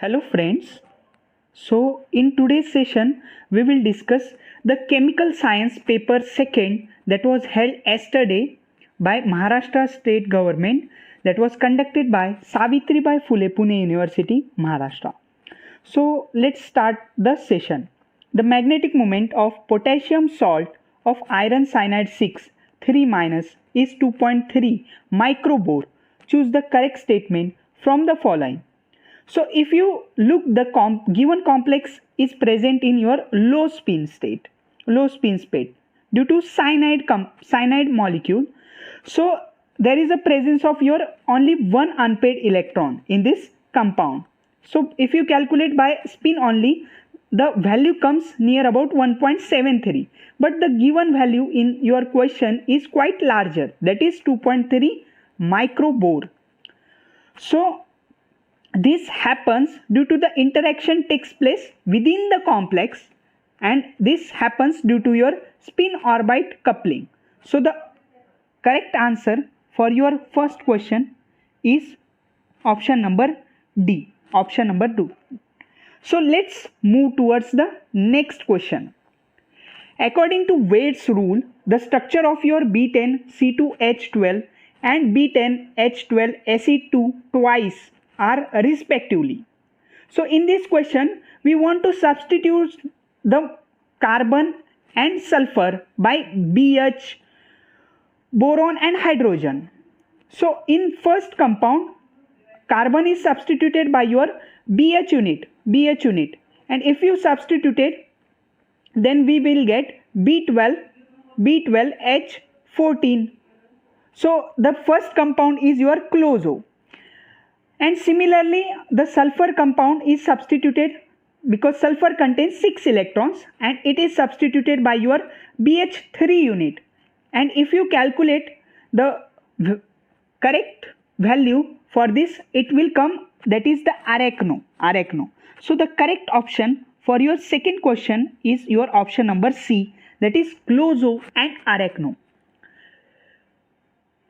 Hello friends. In today's session we will discuss the chemical science paper second that was held yesterday by Maharashtra state government, that was conducted by Savitribai Phule Pune University, Maharashtra. So let's start the session. The magnetic moment of potassium salt of iron cyanide 6 3 minus is 2.3 microbore. Choose the correct statement from the following. So if you look, the given complex is present in your low spin state due to cyanide molecule. So there is a presence of your only one unpaired electron in this compound. So if you calculate by spin only, the value comes near about 1.73, but the given value in your question is quite larger, that is 2.3 microbore. So this happens due to the interaction takes place within the complex, and this happens due to your spin orbit coupling. So the correct answer for your first question is option number D, option number 2. So let's move towards the next question. According to Wade's rule, the structure of your B10C2H12 and B10H12Ac2 twice are respectively. So in this question we want to substitute the carbon and sulfur by BH, boron and hydrogen. So in first compound, carbon is substituted by your BH unit, and if you substitute it, then we will get B12H14. So the first compound is your clozo. And similarly, the sulfur compound is substituted because sulfur contains 6 electrons, and it is substituted by your BH3 unit. And if you calculate the correct value for this, it will come, that is the arachno. So the correct option for your second question is your option number C, that is clozo and arachno.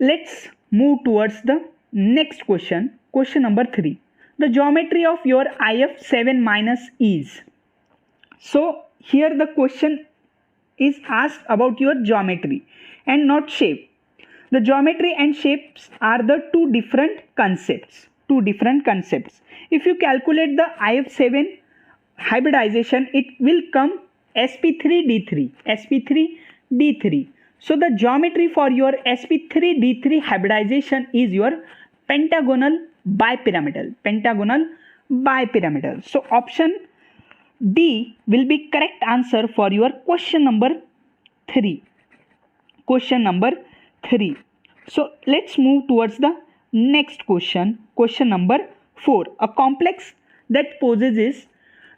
Let's move towards the next question. Question number 3. The geometry of your IF7 minus is. So here the question is asked about your geometry and not shape. The geometry and shapes are the two different concepts. If you calculate the IF7 hybridization, it will come sp3d3. So the geometry for your sp3d3 hybridization is your pentagonal bipyramidal. So option D will be correct answer for your question number 3. So let's move towards the next question. Question number 4. A complex that possesses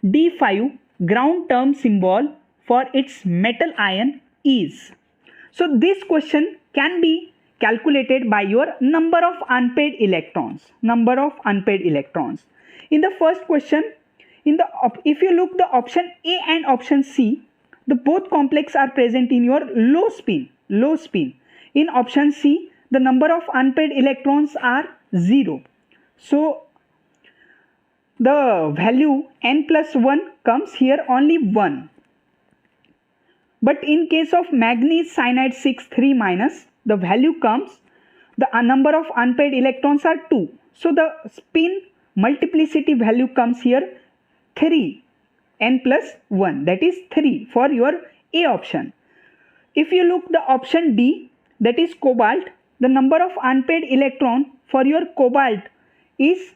D5 ground term symbol for its metal ion is. So this question can be calculated by your number of unpaired electrons. In the first question, if you look the option A and option C, the both complex are present in your low spin. In option C, the number of unpaired electrons are 0. So the value n plus 1 comes here only 1. But in case of manganese cyanide 6 3 minus, the value comes, the number of unpaired electrons are 2. So the spin multiplicity value comes here 3, n plus 1, that is 3 for your A option. If you look the option D, that is cobalt, the number of unpaired electron for your cobalt is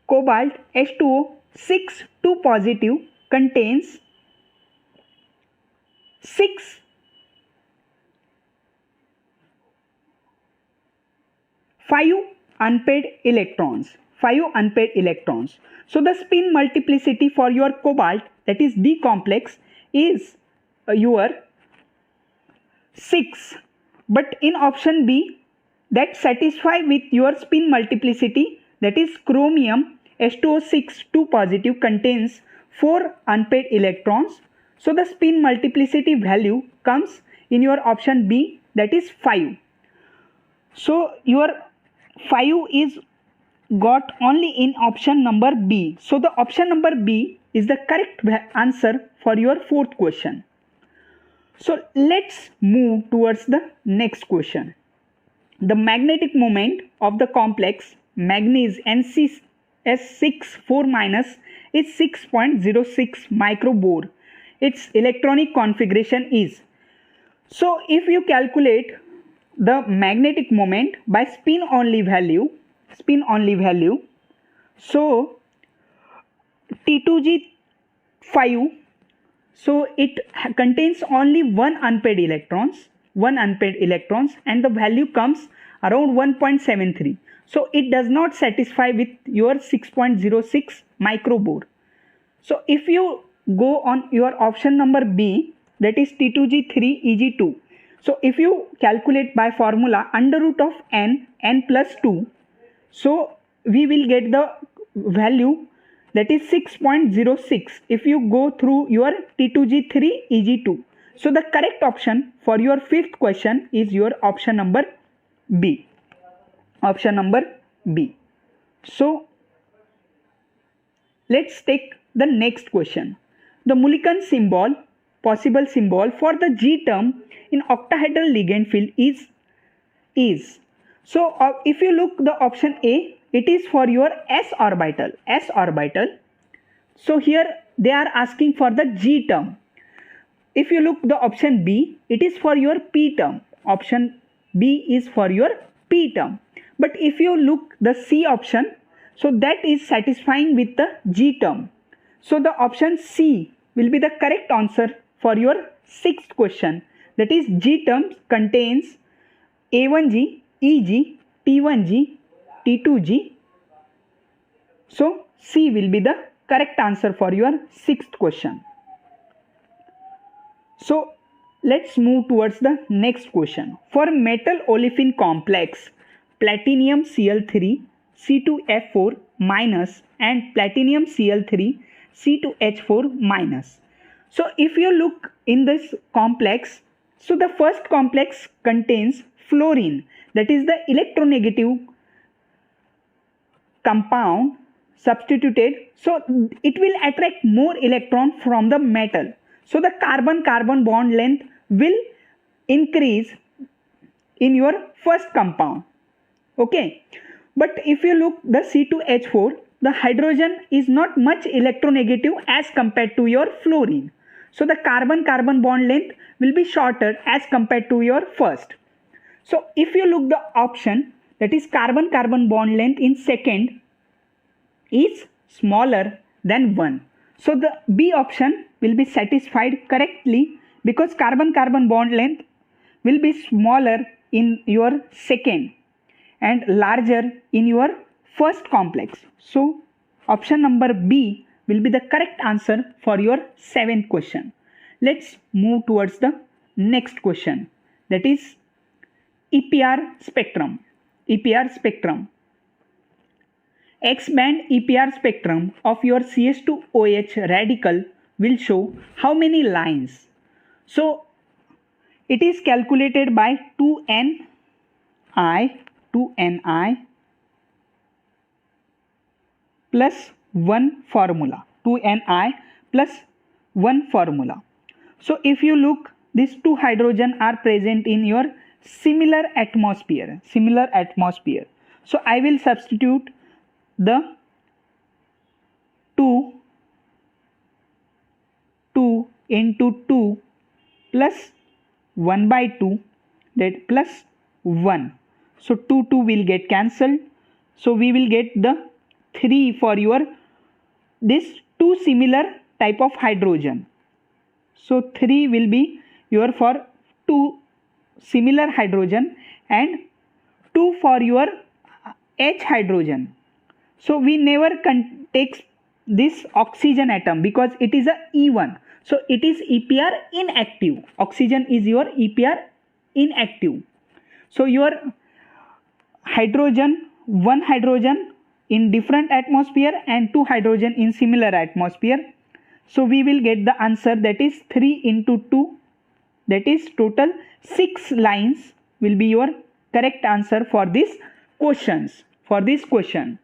cobalt H2O 6 2 positive contains 5 unpaired electrons. So the spin multiplicity for your cobalt, that is D complex, is your 6. But in option B, that satisfy with your spin multiplicity, that is chromium H2O6 2 positive contains 4 unpaired electrons. So the spin multiplicity value comes in your option B, that is 5. So your 5 is got only in option number B. So the option number B is the correct answer for your fourth question. So let's move towards the next question. The magnetic moment of the complex manganese NCS6 4- is 6.06 microbohr. Its electronic configuration is. So if you calculate the magnetic moment by spin only value, so T2G5, so it contains only one unpaired electrons, and the value comes around 1.73. So it does not satisfy with your 6.06 microbohr. So if you go on your option number B, that is T2G3 Eg2. So if you calculate by formula under root of n plus 2, so we will get the value that is 6.06 if you go through your T2G3 Eg2. So the correct option for your fifth question is your option number B. So let's take the next question. The Mulliken possible symbol for the G term in octahedral ligand field is. So if you look the option A, it is for your s orbital. So here they are asking for the G term. If you look the option B, it is for your P term. Option B is for your P term. But if you look the C option, so that is satisfying with the G term. So the option C will be the correct answer for your sixth question. That is G term contains A1G, EG, T1G, T2G. So C will be the correct answer for your sixth question. So let's move towards the next question. For metal olefin complex platinum Cl3 C2F4- and platinum Cl3 C2H4-. So if you look in this complex, so the first complex contains fluorine, that is the electronegative compound substituted, so it will attract more electron from the metal. So the carbon-carbon bond length will increase in your first compound. Okay, but if you look the C2H4, the hydrogen is not much electronegative as compared to your fluorine. So the carbon-carbon bond length will be shorter as compared to your first. So if you look the option, that is carbon-carbon bond length in second is smaller than 1. So the B option will be satisfied correctly because carbon-carbon bond length will be smaller in your second and larger in your first complex. So option number B will be the correct answer for your seventh question. Let's move towards the next question, that is EPR spectrum. X-band EPR spectrum of your CS2OH radical will show how many lines? So it is calculated by 2ni plus 1 formula. 2ni plus 1 formula. So if you look, these two hydrogen are present in your similar atmosphere. So I will substitute the 2 into 2 plus 1 by 2, that plus 1. So 2 will get cancelled. So we will get the 3 for your this two similar type of hydrogen. So 3 will be your for two similar hydrogen and 2 for your H hydrogen. So we never takes this oxygen atom because it is a E1. So it is EPR inactive. Oxygen is your EPR inactive. So your hydrogen, one hydrogen in different atmosphere and two hydrogen in similar atmosphere. So we will get the answer, that is 3 into 2, that is total 6 lines will be your correct answer for this question.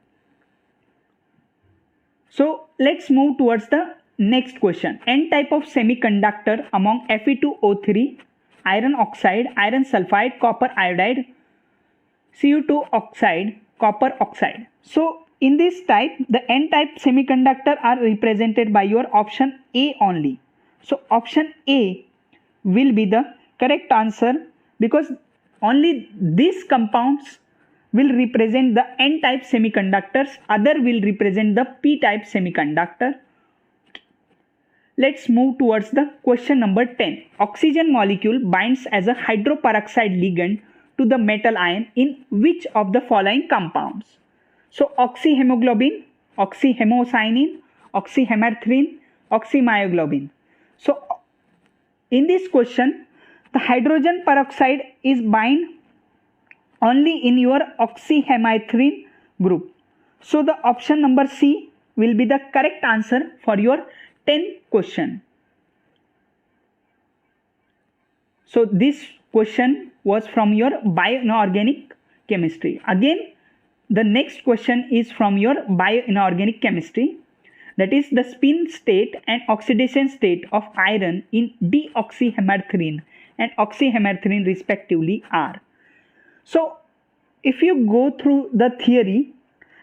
So let's move towards the next question. N type of semiconductor among Fe2O3, iron oxide, iron sulfide, copper iodide, Cu2 oxide, copper oxide. So in this type, the N type semiconductor are represented by your option A only. So option A will be the correct answer, because only these compounds will represent the N type semiconductors, other will represent the P type semiconductor. Let's move towards the question number 10. Oxygen molecule binds as a hydroperoxide ligand to the metal ion in which of the following compounds? So oxyhemoglobin, oxyhemocyanin, oxyhemerythrin, oxymyoglobin. So in this question, the hydrogen peroxide is bind only in your oxyhemerythrin group. So the option number C will be the correct answer for your 10th question. So this question was from your bioinorganic chemistry. Again, the next question is from your bioinorganic chemistry, that is the spin state and oxidation state of iron in deoxyhemerythrin and oxyhemerythrin respectively are. So if you go through the theory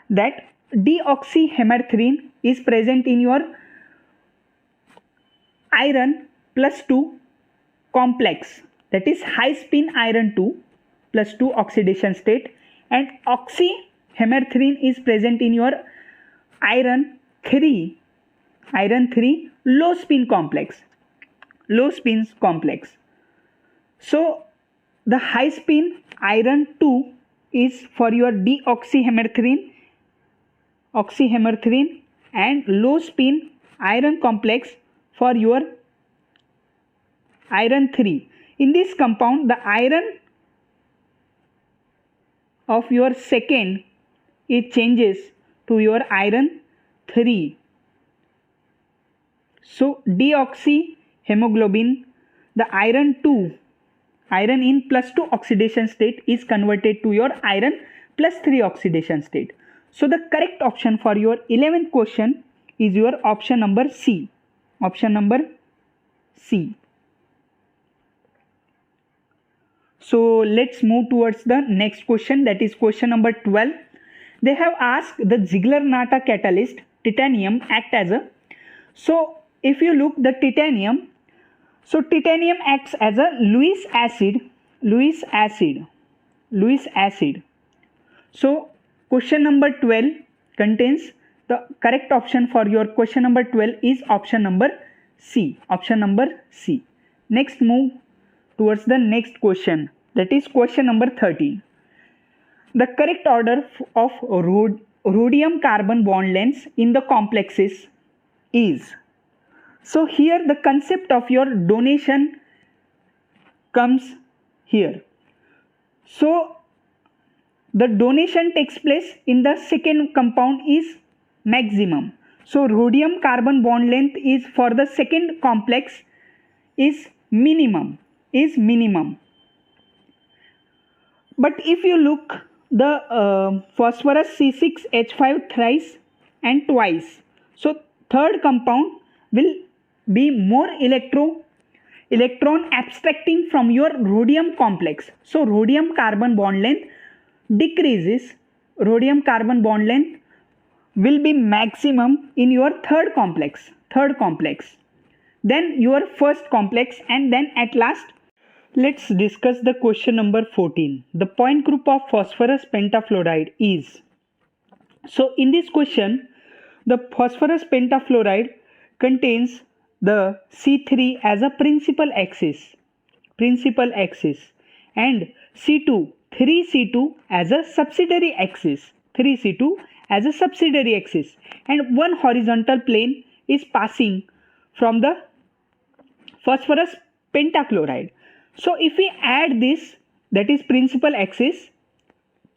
that deoxyhemerythrin is present in your iron plus 2 complex, that is high spin iron 2 plus 2 oxidation state, and oxyhemerythrin is present in your iron 3 low spin complex. So the high spin iron 2 is for your deoxyhemerythrin, and low spin iron complex for your iron 3. In this compound, the iron of your second, it changes to your iron 3. So deoxyhemoglobin, the iron in plus 2 oxidation state is converted to your iron plus 3 oxidation state. So the correct option for your 11th question is your option number C. So let's move towards the next question, that is question number 12. They have asked the Ziegler-Natta catalyst titanium act as a, so if you look the titanium, so titanium acts as a Lewis acid. So question number 12 contains the correct option for your question number 12 is option number C. Next, move towards the next question, that is question number 13. The correct order of rhodium carbon bond lengths in the complexes is. So here the concept of your donation comes here. So the donation takes place in the second compound is maximum. So rhodium carbon bond length is for the second complex is minimum. But if you look the phosphorus C6H5 thrice and twice, so third compound will be more electron abstracting from your rhodium complex. So rhodium carbon bond length decreases. Rhodium carbon bond length will be maximum in your third complex, then your first complex, and then at last. Let's discuss the question number 14. The point group of phosphorus pentafluoride is. So in this question, the phosphorus pentafluoride contains the C3 as a principal axis, and C2, 3C2 as a subsidiary axis, and one horizontal plane is passing from the phosphorus pentachloride. So if we add this, that is principal axis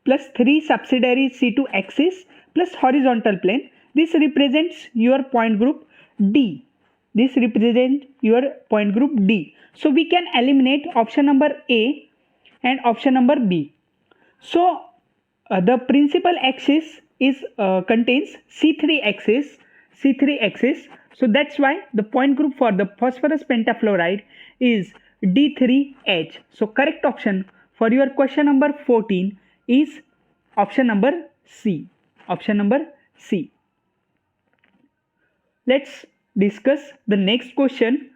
plus 3 subsidiary C2 axis plus horizontal plane, this represents your point group D. So we can eliminate option number A and option number B. So the principal axis is contains C3 axis, C3H6. So that's why the point group for the phosphorus pentafluoride is D3H. So correct option for your question number 14 is option number C. Option number C. Let's discuss the next question.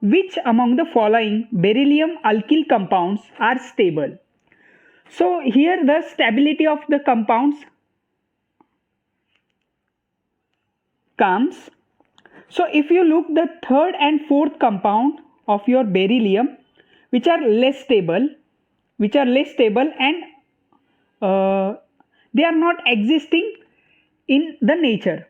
Which among the following beryllium alkyl compounds are stable? So here the stability of the compounds comes. So if you look the third and fourth compound of your beryllium, which are less stable and they are not existing in the nature.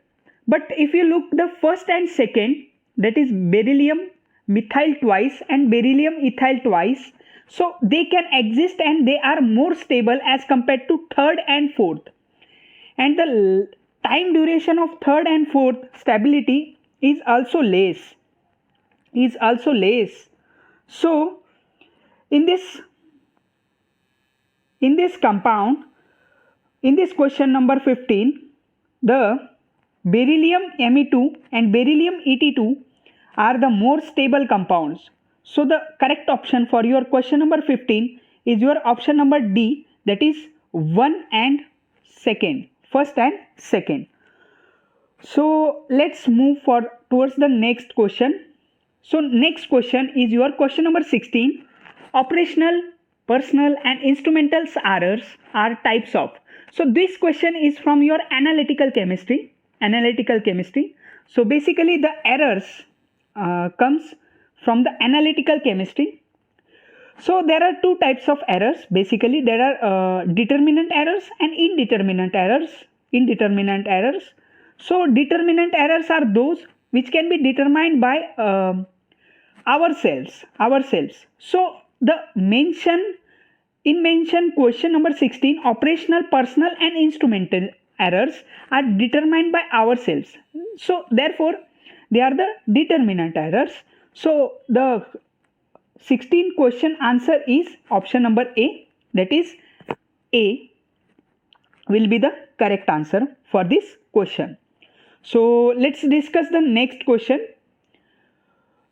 But if you look the first and second, that is beryllium methyl twice and beryllium ethyl twice, so they can exist and they are more stable as compared to third and fourth. And the time duration of third and fourth stability is also less. So in this compound, in this question number 15, the beryllium Me2 and beryllium Et2 are the more stable compounds. So the correct option for your question number 15 is your option number D, that is 1 and second, first and second. So let's move towards the next question. So next question is your question number 16. Operational, personal and instrumental errors are types of. So this question is from your analytical chemistry. So basically the errors comes from the analytical chemistry. So there are two types of errors. Basically there are determinant errors and indeterminate errors. So determinant errors are those which can be determined by ourselves. So the mention question number 16, operational, personal and instrumental errors are determined by ourselves. So therefore they are the determinant errors. So the 16th question answer is option number A, that is A will be the correct answer for this question. So let's discuss the next question.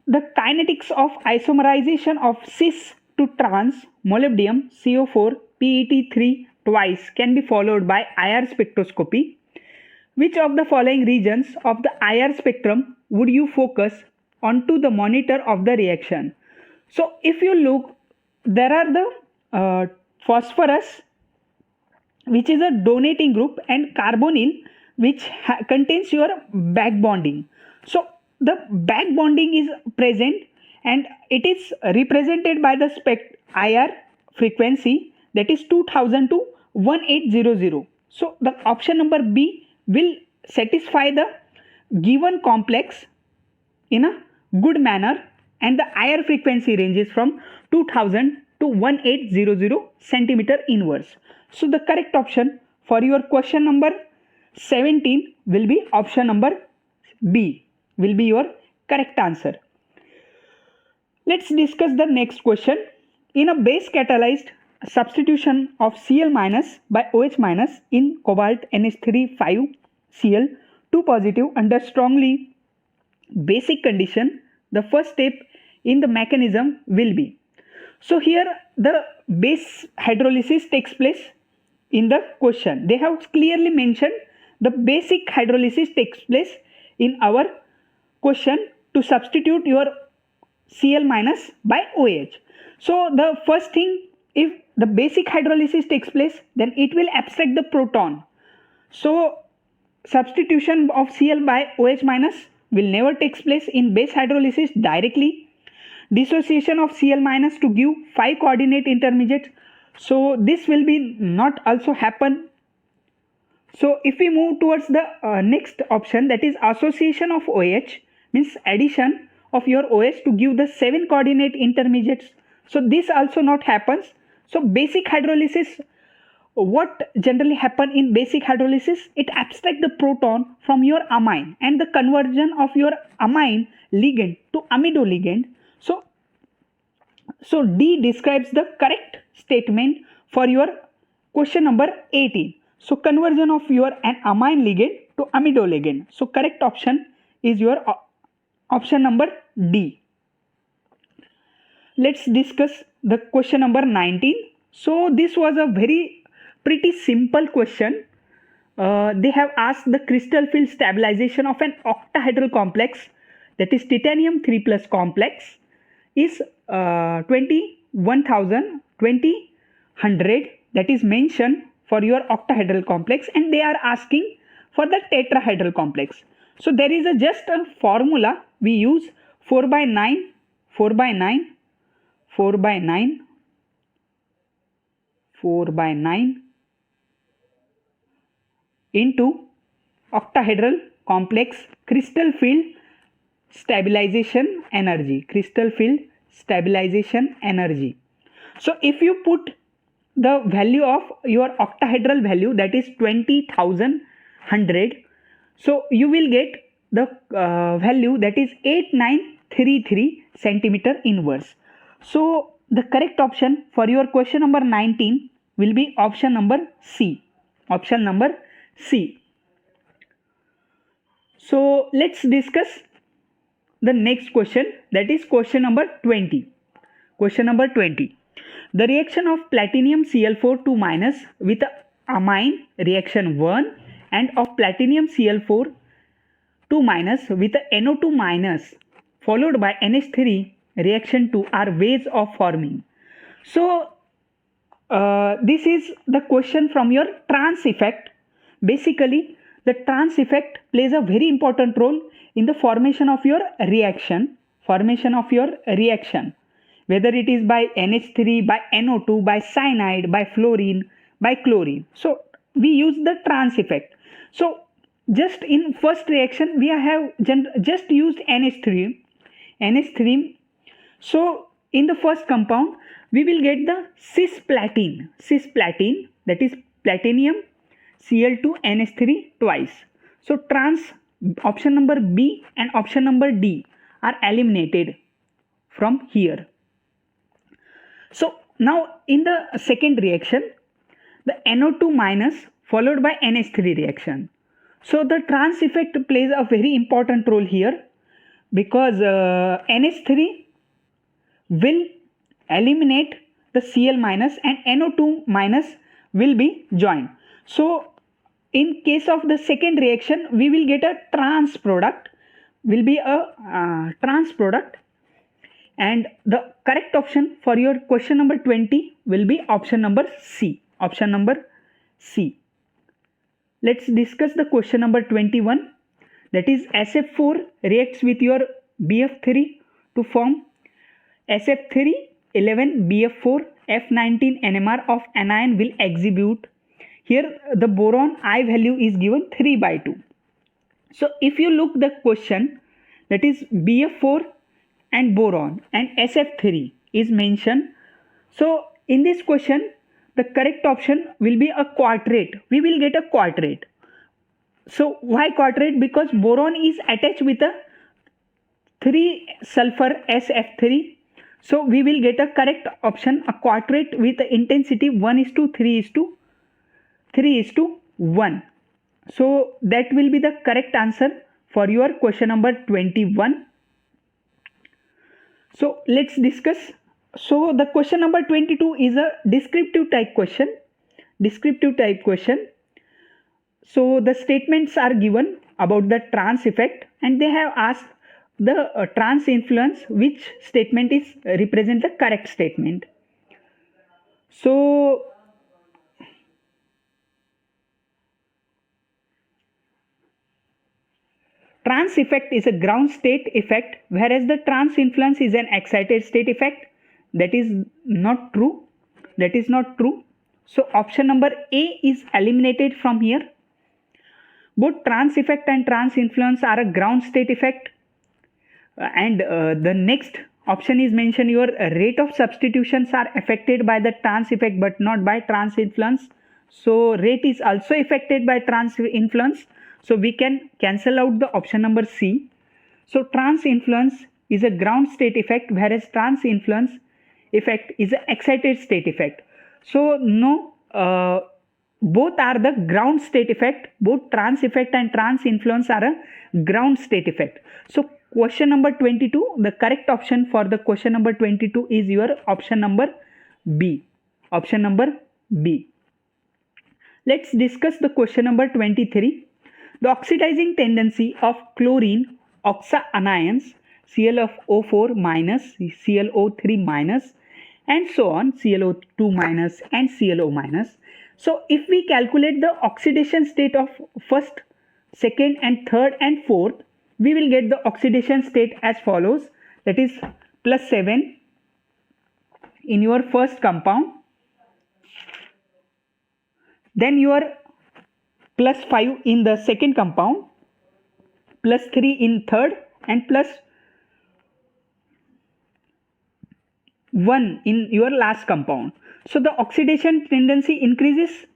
The kinetics of isomerization of cis to trans molybdenum CO4 PET3 twice can be followed by IR spectroscopy. Which of the following regions of the IR spectrum would you focus onto the monitor of the reaction? So if you look, there are the phosphorus, which is a donating group, and carbonyl, which contains your back bonding. So the back bonding is present and it is represented by the IR frequency, that is 2000 to 1800. So the option number B will satisfy the given complex in a good manner, and the IR frequency ranges from 2000 to 1800 centimeter inverse. So the correct option for your question number 17 will be option number B, will be your correct answer. Let's discuss the next question. In a base catalyzed substitution of Cl- by OH- in cobalt NH3 5Cl 2 positive under strongly basic condition, the first step in the mechanism will be. So here the base hydrolysis takes place in the question. They have clearly mentioned the basic hydrolysis takes place in our question to substitute your Cl- by OH. So the first thing, if the basic hydrolysis takes place, then it will abstract the proton. So substitution of Cl by OH- will never takes place in base hydrolysis directly. Dissociation of Cl- to give 5 coordinate intermediates, so this will be not also happen. So if we move towards the next option, that is association of OH, means addition of your OH to give the 7 coordinate intermediates. So this also not happens. So basic hydrolysis, what generally happen in basic hydrolysis, it abstract the proton from your amine and the conversion of your amine ligand to amido ligand. So D describes the correct statement for your question number 18. So conversion of your an amine ligand to amidol again. So correct option is your option number D. Let's discuss the question number 19. So this was a pretty simple question. They have asked the crystal field stabilization of an octahedral complex, that is titanium 3 plus complex, is 21,000 that is mentioned for your octahedral complex, and they are asking for the tetrahedral complex. So there is just a formula we use: 4 by 9, 4 by 9, 4 by 9, 4 by 9 into octahedral complex crystal field stabilization energy, crystal field stabilization energy. So if you put the value of your octahedral value, that is 20,100, so you will get the value, that is 8933 centimeter inverse. So the correct option for your question number 19 will be option number C. Option number C. So let's discuss the next question, that is question number 20. Question number 20. The reaction of platinum Cl4 minus with amine, reaction 1, and of platinum Cl4 minus with NO2 minus followed by NH3, reaction 2, are ways of forming. So this is the question from your trans effect. Basically, the trans effect plays a very important role in the formation of your reaction, whether it is by NH3, by NO2, by cyanide, by fluorine, by chlorine. So we use the trans effect. So just in first reaction we have just used NH3. So in the first compound we will get the cisplatin, that is platinum Cl2 NH3 twice. So trans, option number B and option number D are eliminated from here. So now in the second reaction, the NO2 minus followed by NH3 reaction. So the trans effect plays a very important role here, because NH3 will eliminate the Cl minus and NO2 minus will be joined. So in case of the second reaction we will get a trans product, and the correct option for your question number 20 will be option number C. Let's discuss the question number 21, that is SF4 reacts with your BF3 to form SF311BF4 F19 NMR of anion will exhibit. Here the boron I value is given 3 by 2. So if you look the question, that is BF4 and boron and SF3 is mentioned. So in this question the correct option will be a quartet. We will get a quartet. So why quartet? Because boron is attached with a 3 sulfur SF3. So we will get a correct option, a quartet with the intensity 1:3:1. So that will be the correct answer for your question number 21. So let's discuss. So the question number 22 is a descriptive type question. So the statements are given about the trans effect, and they have asked the trans influence, which statement is represent the correct statement. So trans effect is a ground state effect, whereas the trans influence is an excited state effect. That is not true. So option number A is eliminated from here. Both trans effect and trans influence are a ground state effect. And the next option is mentioned, your rate of substitutions are affected by the trans effect but not by trans influence. So rate is also affected by trans influence. So we can cancel out the option number C. So trans influence is a ground state effect, whereas trans influence effect is an excited state effect. So no both are the ground state effect. Both trans effect and trans influence are a ground state effect. So question number 22, the correct option for the question number 22 is your option number B. Option number B. Let's discuss the question number 23. The oxidizing tendency of chlorine oxaanions ClO4 minus, ClO3 minus, and so on, ClO2 minus and ClO minus. So if we calculate the oxidation state of first, second and third and fourth, we will get the oxidation state as follows, that is plus 7 in your first compound, then your plus 5 in the second compound, plus 3 in third, and plus 1 in your last compound. So the oxidation tendency increases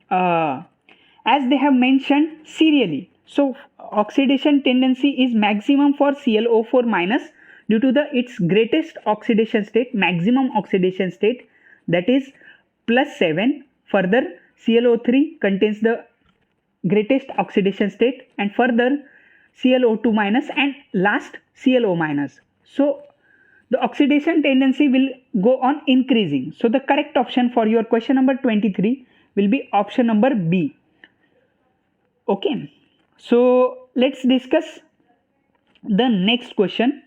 as they have mentioned serially. So oxidation tendency is maximum for ClO4 minus due to its greatest oxidation state, maximum oxidation state, that is plus 7. Further, ClO3 contains the greatest oxidation state, and further ClO2 minus, and last ClO minus. So the oxidation tendency will go on increasing. So the correct option for your question number 23 will be option number B. Okay, so let's discuss the next question.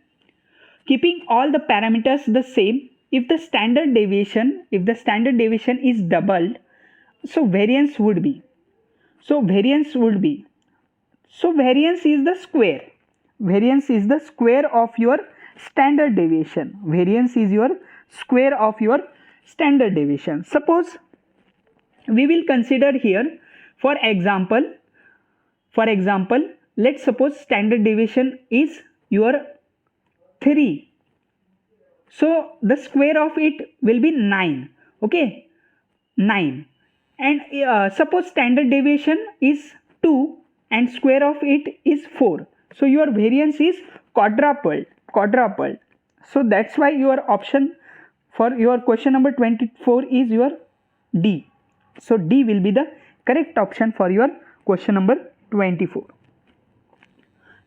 Keeping all the parameters the same, if the standard deviation is doubled, so variance would be. So variance is the square. Variance is the square of your standard deviation. Variance is your square of your standard deviation. Suppose we will consider here, for example, let's suppose standard deviation is your 3. So the square of it will be 9. Okay, 9. And suppose standard deviation is 2 and square of it is 4. So your variance is quadrupled. So that's why your option for your question number 24 is your D. So D will be the correct option for your question number 24.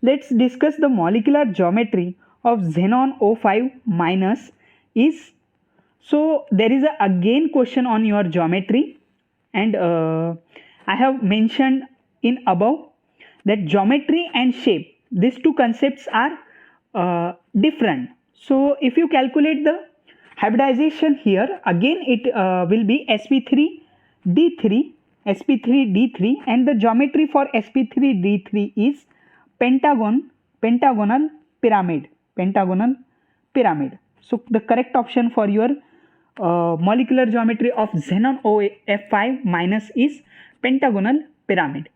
Let's discuss the molecular geometry of xenon O5 minus is. So there is again question on your geometry, and I have mentioned in above that geometry and shape, these two concepts are different. So if you calculate the hybridization here, again it will be sp3d3, and the geometry for sp3d3 is pentagonal pyramid. So the correct option for your molecular geometry of xenon OF5 minus is pentagonal pyramid.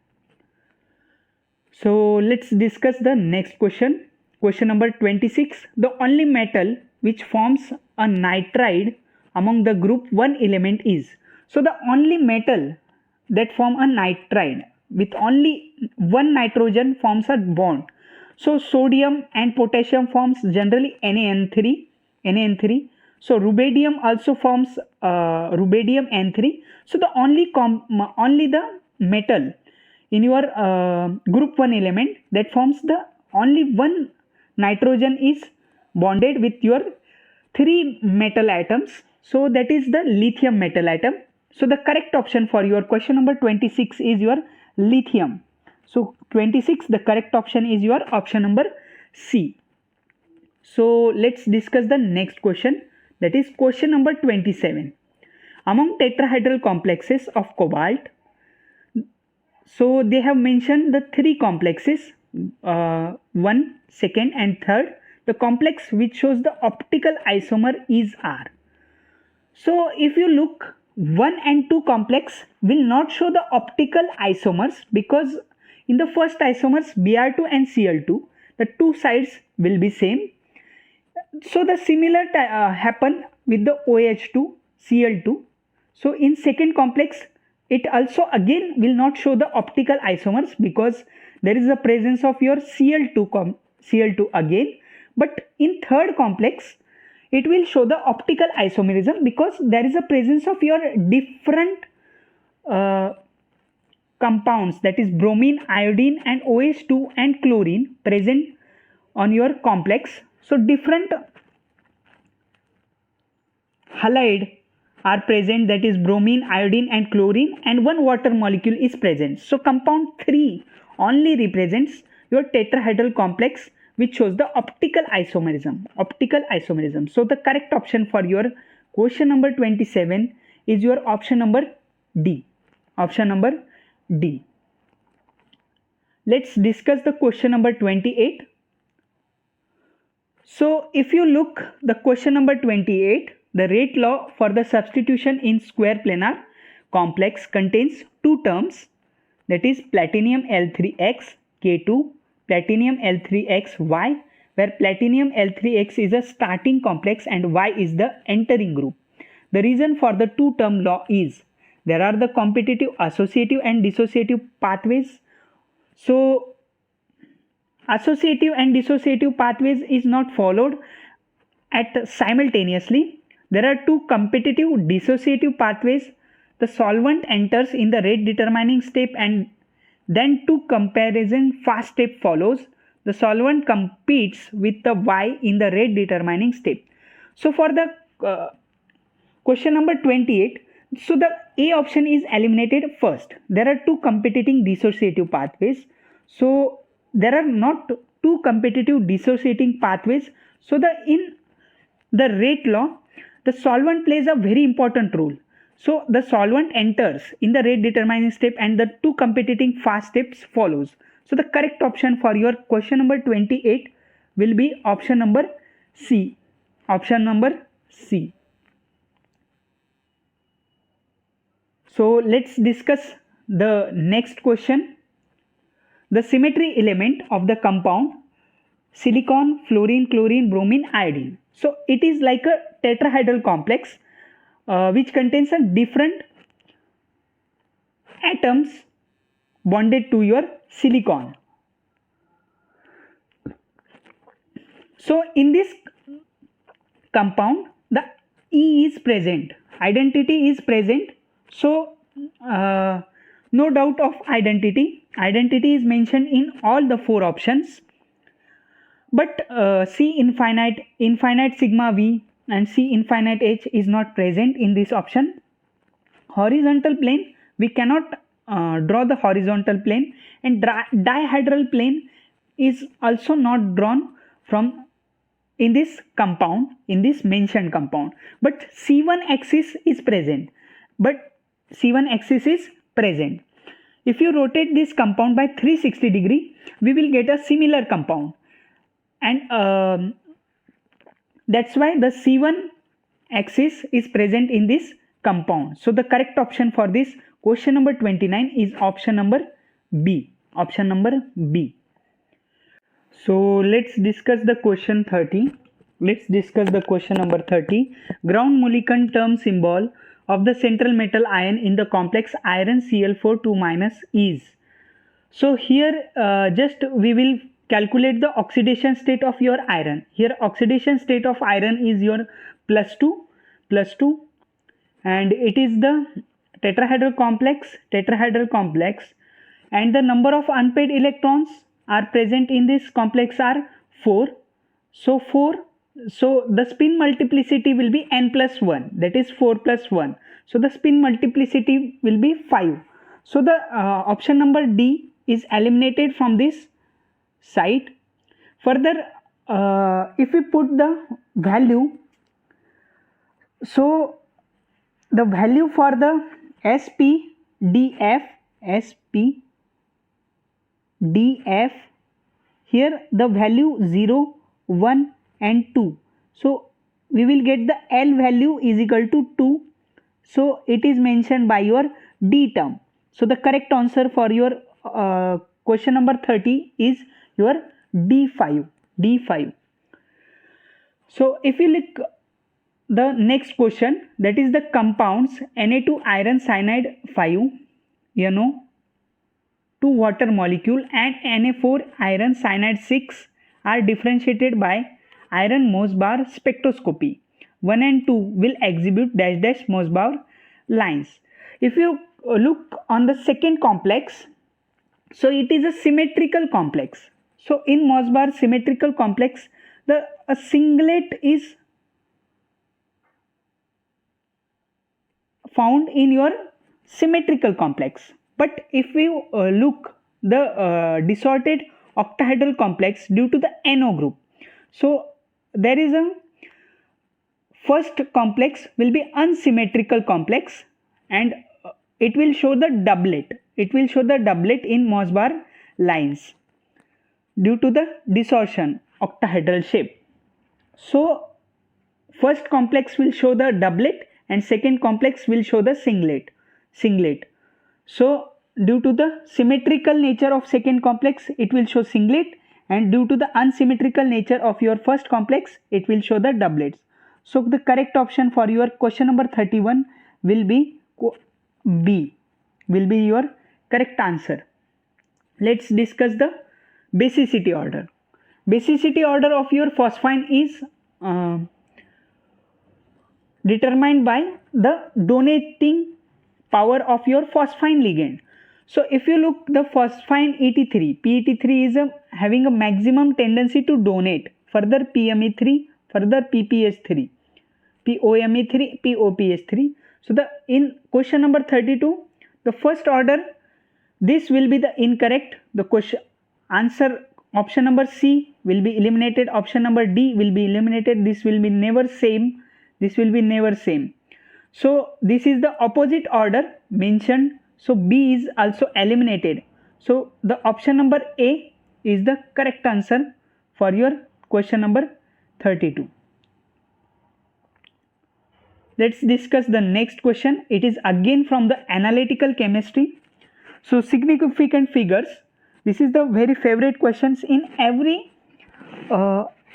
So let's discuss the next question. Question number 26. The only metal which forms a nitride among the group 1 element is. So the only metal that form a nitride with only one nitrogen forms a bond. So sodium and potassium forms generally NaN3. So rubidium also forms rubidium N3. So the only the metal in your group 1 element that forms the only one nitrogen is bonded with your 3 metal atoms. So that is the lithium metal atom. So the correct option for your question number 26 is your lithium. So 26, the correct option is your option number C. So let's discuss the next question, that is question number 27. Among tetrahedral complexes of cobalt, so they have mentioned the 3 complexes, 1, 2nd and 3rd. The complex which shows the optical isomer is R. So if you look, 1 and 2 complex will not show the optical isomers, because in the first isomers Br2 and Cl2, the 2 sides will be same. So the similar happen with the OH2, Cl2. So in second complex, it also again will not show the optical isomers, because there is a presence of your Cl2 again. But in third complex, it will show the optical isomerism, because there is a presence of your different compounds, that is bromine, iodine and OH2 and chlorine present on your complex. So different halide are present, that is bromine, iodine and chlorine, and one water molecule is present. So compound 3 only represents your tetrahedral complex, which shows the optical isomerism. So the correct option for your question number 27 is your option number D. Let's discuss the question number 28. So if you look the question number 28, the rate law for the substitution in square planar complex contains two terms, that is platinum L3X K2, platinum L3X Y, where platinum L3X is a starting complex and Y is the entering group. The reason for the two term law is there are the competitive associative and dissociative pathways. So associative and dissociative pathways is not followed at simultaneously. There are two competitive dissociative pathways. The solvent enters in the rate determining step and then two comparison fast step follows. The solvent competes with the Y in the rate determining step. So for the question number 28, so the A option is eliminated first. There are two competing dissociative pathways. So there are not two competitive dissociating pathways. So in the rate law, the solvent plays a very important role. So the solvent enters in the rate determining step and the two competing fast steps follows. So the correct option for your question number 28 will be option number C. So let's discuss the next question. The symmetry element of the compound silicon, fluorine, chlorine, bromine, iodine. So it is like a tetrahedral complex which contains a different atoms bonded to your silicon. So in this compound the E is present, identity is present. So no doubt of identity is mentioned in all the four options. But C infinite sigma V and C infinite H is not present in this option. Horizontal plane, we cannot draw the horizontal plane, and dihedral plane is also not drawn from in this compound, in this mentioned compound. But C1 axis is present. If you rotate this compound by 360 degree, we will get a similar compound. And that's why the C1 axis is present in this compound. So the correct option for this question number 29 is option number B. So let's discuss the question 30. Number 30. Ground Mulliken term symbol of the central metal ion in the complex iron Cl4 2- is. So here just we will calculate the oxidation state of your iron. Here oxidation state of iron is your plus 2, and it is the tetrahedral complex, and the number of unpaired electrons are present in this complex are 4. So the spin multiplicity will be n plus 1, that is 4 plus 1. So the spin multiplicity will be 5. So the option number D is eliminated from this side. Further, if we put the value, so the value for the SPDF, here the value 0, 1 and 2. So we will get the L value is equal to 2. So it is mentioned by your D term. So the correct answer for your question number 30 is your D5. So if you look the next question, that is the compounds Na2 iron cyanide 5, 2 water molecule, and Na4 iron cyanide 6 are differentiated by iron Mossbauer spectroscopy. 1 and 2 will exhibit dash Mossbauer lines. If you look on the second complex, so it is a symmetrical complex. So in Mossbar symmetrical complex, a singlet is found in your symmetrical complex. But if we look the disordered octahedral complex due to the NO group, so there is a first complex will be unsymmetrical complex, and it will show the doublet. It will show the doublet in Mossbar lines due to the distortion octahedral shape. So first complex will show the doublet and second complex will show the singlet. So due to the symmetrical nature of second complex, it will show singlet, and due to the unsymmetrical nature of your first complex, it will show the doublets. So the correct option for your question number 31 will be B, will be your correct answer. Let's discuss the basicity order. Basicity order of your phosphine is determined by the donating power of your phosphine ligand. So if you look the phosphine ET3, PET3 is having a maximum tendency to donate, further PME3, further PPS3, POME3, POPS3. So in question number 32, the first order, this will be the incorrect. The question answer option number C will be eliminated, option number D will be eliminated. This will be never same. This will be never same. So this is the opposite order mentioned. So B is also eliminated. So the option number A is the correct answer for your question number 32. Let's discuss the next question. It is again from the analytical chemistry. So significant figures. This is the very favorite questions in every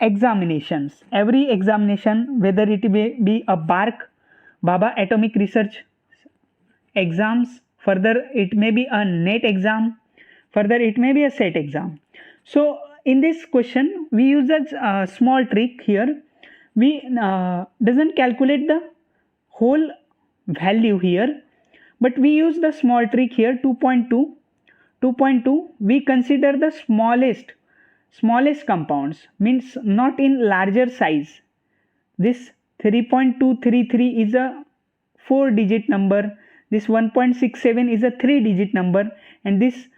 examinations. Every examination, whether it may be a Baba Atomic Research exams, further it may be a NET exam, further it may be a SET exam. So in this question, we use a small trick here. We doesn't calculate the whole value here, but we use the small trick here, 2.2. We consider the smallest compounds, means not in larger size. This 3.233 is a 4-digit number, this 1.67 is a 3-digit number, and this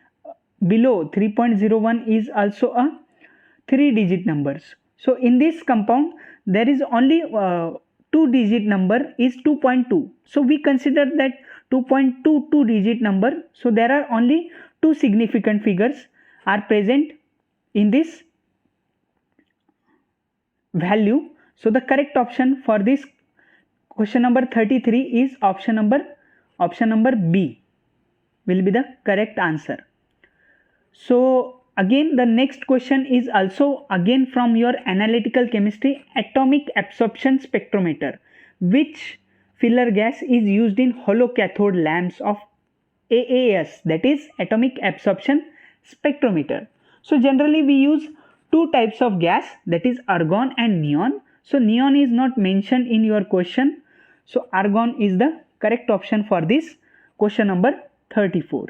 below 3.01 is also a 3-digit numbers. So in this compound there is only 2-digit number is 2.2. So we consider that 2.22 digit number. So there are only 2 significant figures are present in this value. So the correct option for this question number 33 is option number B will be the correct answer. So again the next question is also again from your analytical chemistry, atomic absorption spectrometer. Which filler gas is used in hollow cathode lamps of AAS, that is atomic absorption spectrometer? So generally we use 2 types of gas, that is argon and neon. So neon is not mentioned in your question. So argon is the correct option for this question number 34.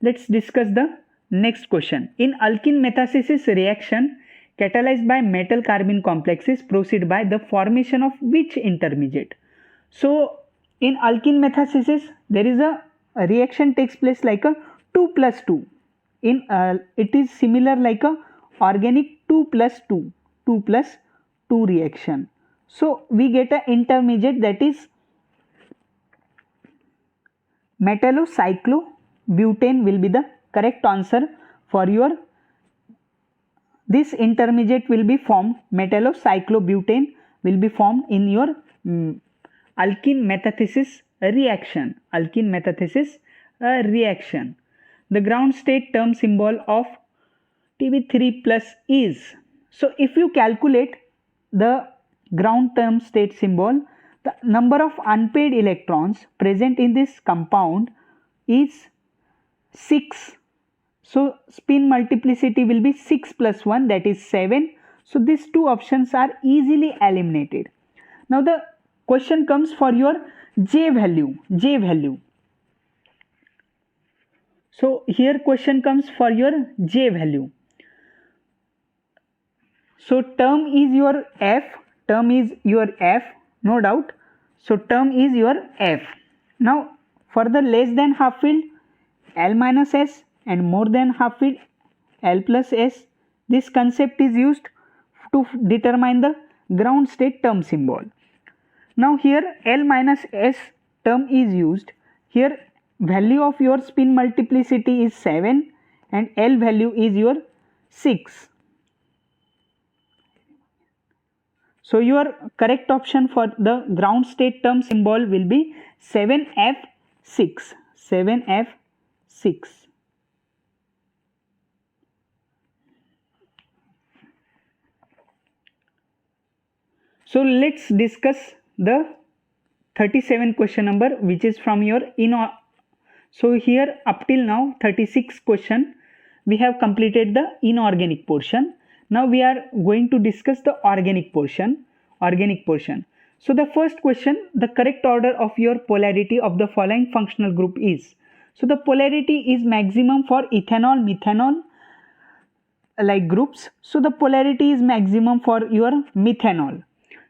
Let's discuss the next question. In alkene metathesis reaction catalyzed by metal carbene complexes proceed by the formation of which intermediate? So in alkene metathesis there is a reaction takes place like a 2+2. In it is similar like a organic 2+2 reaction. So we get an intermediate, that is metallocyclobutane will be the correct answer for your this intermediate will be formed, metallocyclobutane will be formed in your alkene metathesis reaction. The ground state term symbol of Tb3 plus is, so if you calculate the ground term state symbol, the number of unpaired electrons present in this compound is 6. So spin multiplicity will be 6 plus 1, that is 7. So these 2 options are easily eliminated. Now the question comes for your J value. So here question comes for your J value. So term is your F, no doubt. So term is your F. Now for the less than half field, L minus S, and more than half field, L plus S. This concept is used to determine the ground state term symbol. Now here L minus S term is used. Here value of your spin multiplicity is 7 and L value is your 6. So your correct option for the ground state term symbol will be 7F6. 7F6. So let's discuss the 37 question number, which is from your So here up till now 36 question we have completed the inorganic portion. Now we are going to discuss the organic portion. So the first question, the correct order of your polarity of the following functional group is. So the polarity is maximum for ethanol, methanol like groups. So the polarity is maximum for your methanol.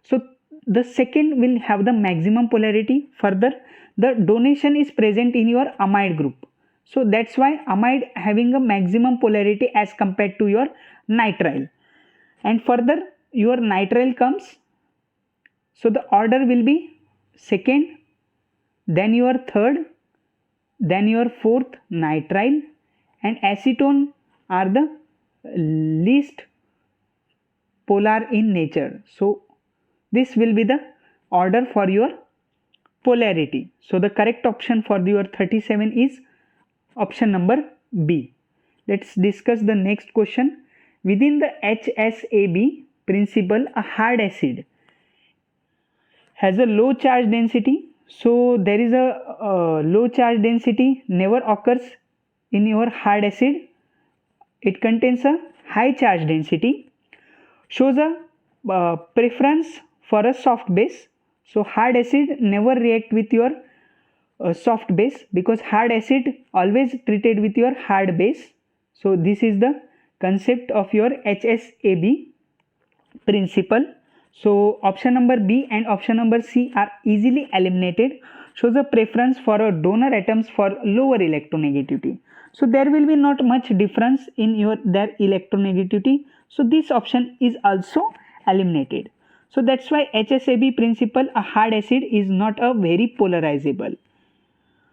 So the second will have the maximum polarity. Further, the donation is present in your amide group. So that's why amide having a maximum polarity as compared to your nitrile. And further your nitrile comes. So the order will be second, then your third, then your fourth nitrile, and acetone are the least polar in nature. So this will be the order for your polarity. So the correct option for your 37 is option number B. Let's discuss the next question. Within the HSAB principle, a hard acid has a low charge density. So there is a low charge density never occurs in your hard acid. It contains a high charge density. Shows a preference for a soft base. So hard acid never react with your soft base, because hard acid always treated with your hard base. So this is the concept of your HSAB principle. So option number B and option number C are easily eliminated. Shows a preference for a donor atoms for lower electronegativity. So there will be not much difference in their electronegativity. So this option is also eliminated. So that's why HSAB principle, a hard acid is not a very polarizable.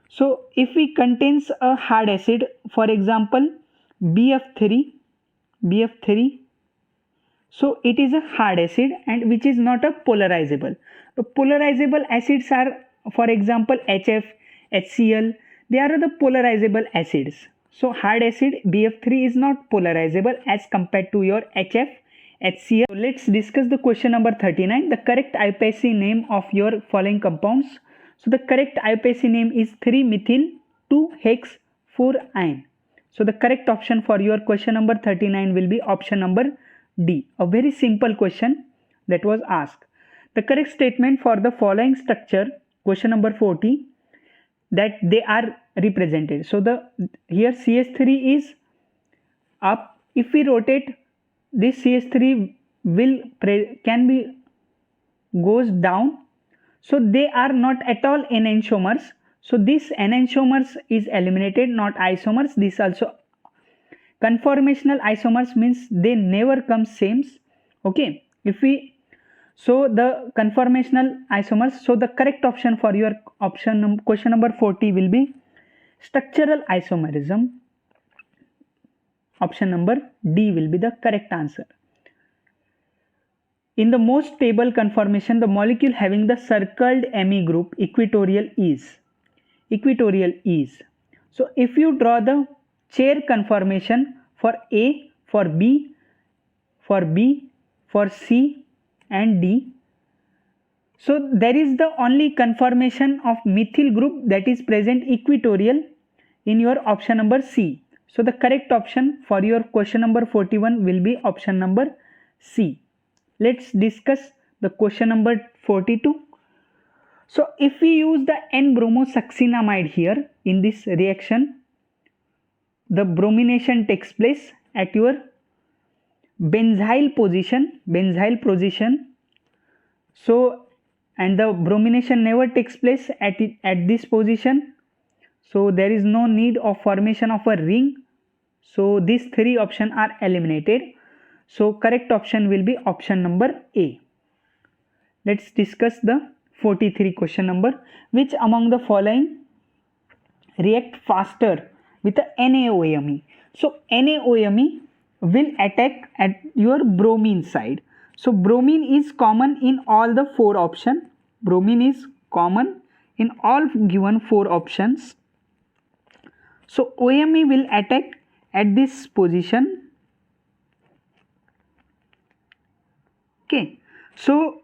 So if we contains a hard acid, for example BF3, so it is a hard acid and which is not a polarizable. The polarizable acids are, for example HF, HCl, they are the polarizable acids. So hard acid BF3 is not polarizable as compared to your HF, HCl. So let's discuss the question number 39, the correct IUPAC name of your following compounds. So the correct IUPAC name is 3-methyl-2-hex-4-ine. So the correct option for your question number 39 will be option number D. A very simple question that was asked. The correct statement for the following structure, question number 40, that they are represented. So here CH3 is up. If we rotate, this CH3 goes down. So they are not at all enantiomers. So this enantiomers is eliminated, not isomers. This also conformational isomers means they never come same. Okay, so the conformational isomers. So the correct option for your question number 40 will be structural isomerism. Option number D will be the correct answer. In the most stable conformation, the molecule having the circled Me group equatorial is. So if you draw the chair conformation for A, for B, for C and D, so there is the only conformation of methyl group that is present equatorial in your option number C. So the correct option for your question number 41 will be option number C. Let's discuss the question number 42. So if we use the N-bromosuccinamide here in this reaction, the bromination takes place at your benzyl position. So, and the bromination never takes place at this position. So there is no need of formation of a ring. So these three options are eliminated. So correct option will be option number A. Let's discuss the 43 question number. Which among the following react faster with the NaOMe? So NaOMe will attack at your bromine side. So bromine is common in all the four options. Bromine is common in all given four options. So OMe will attack at this position. Okay. So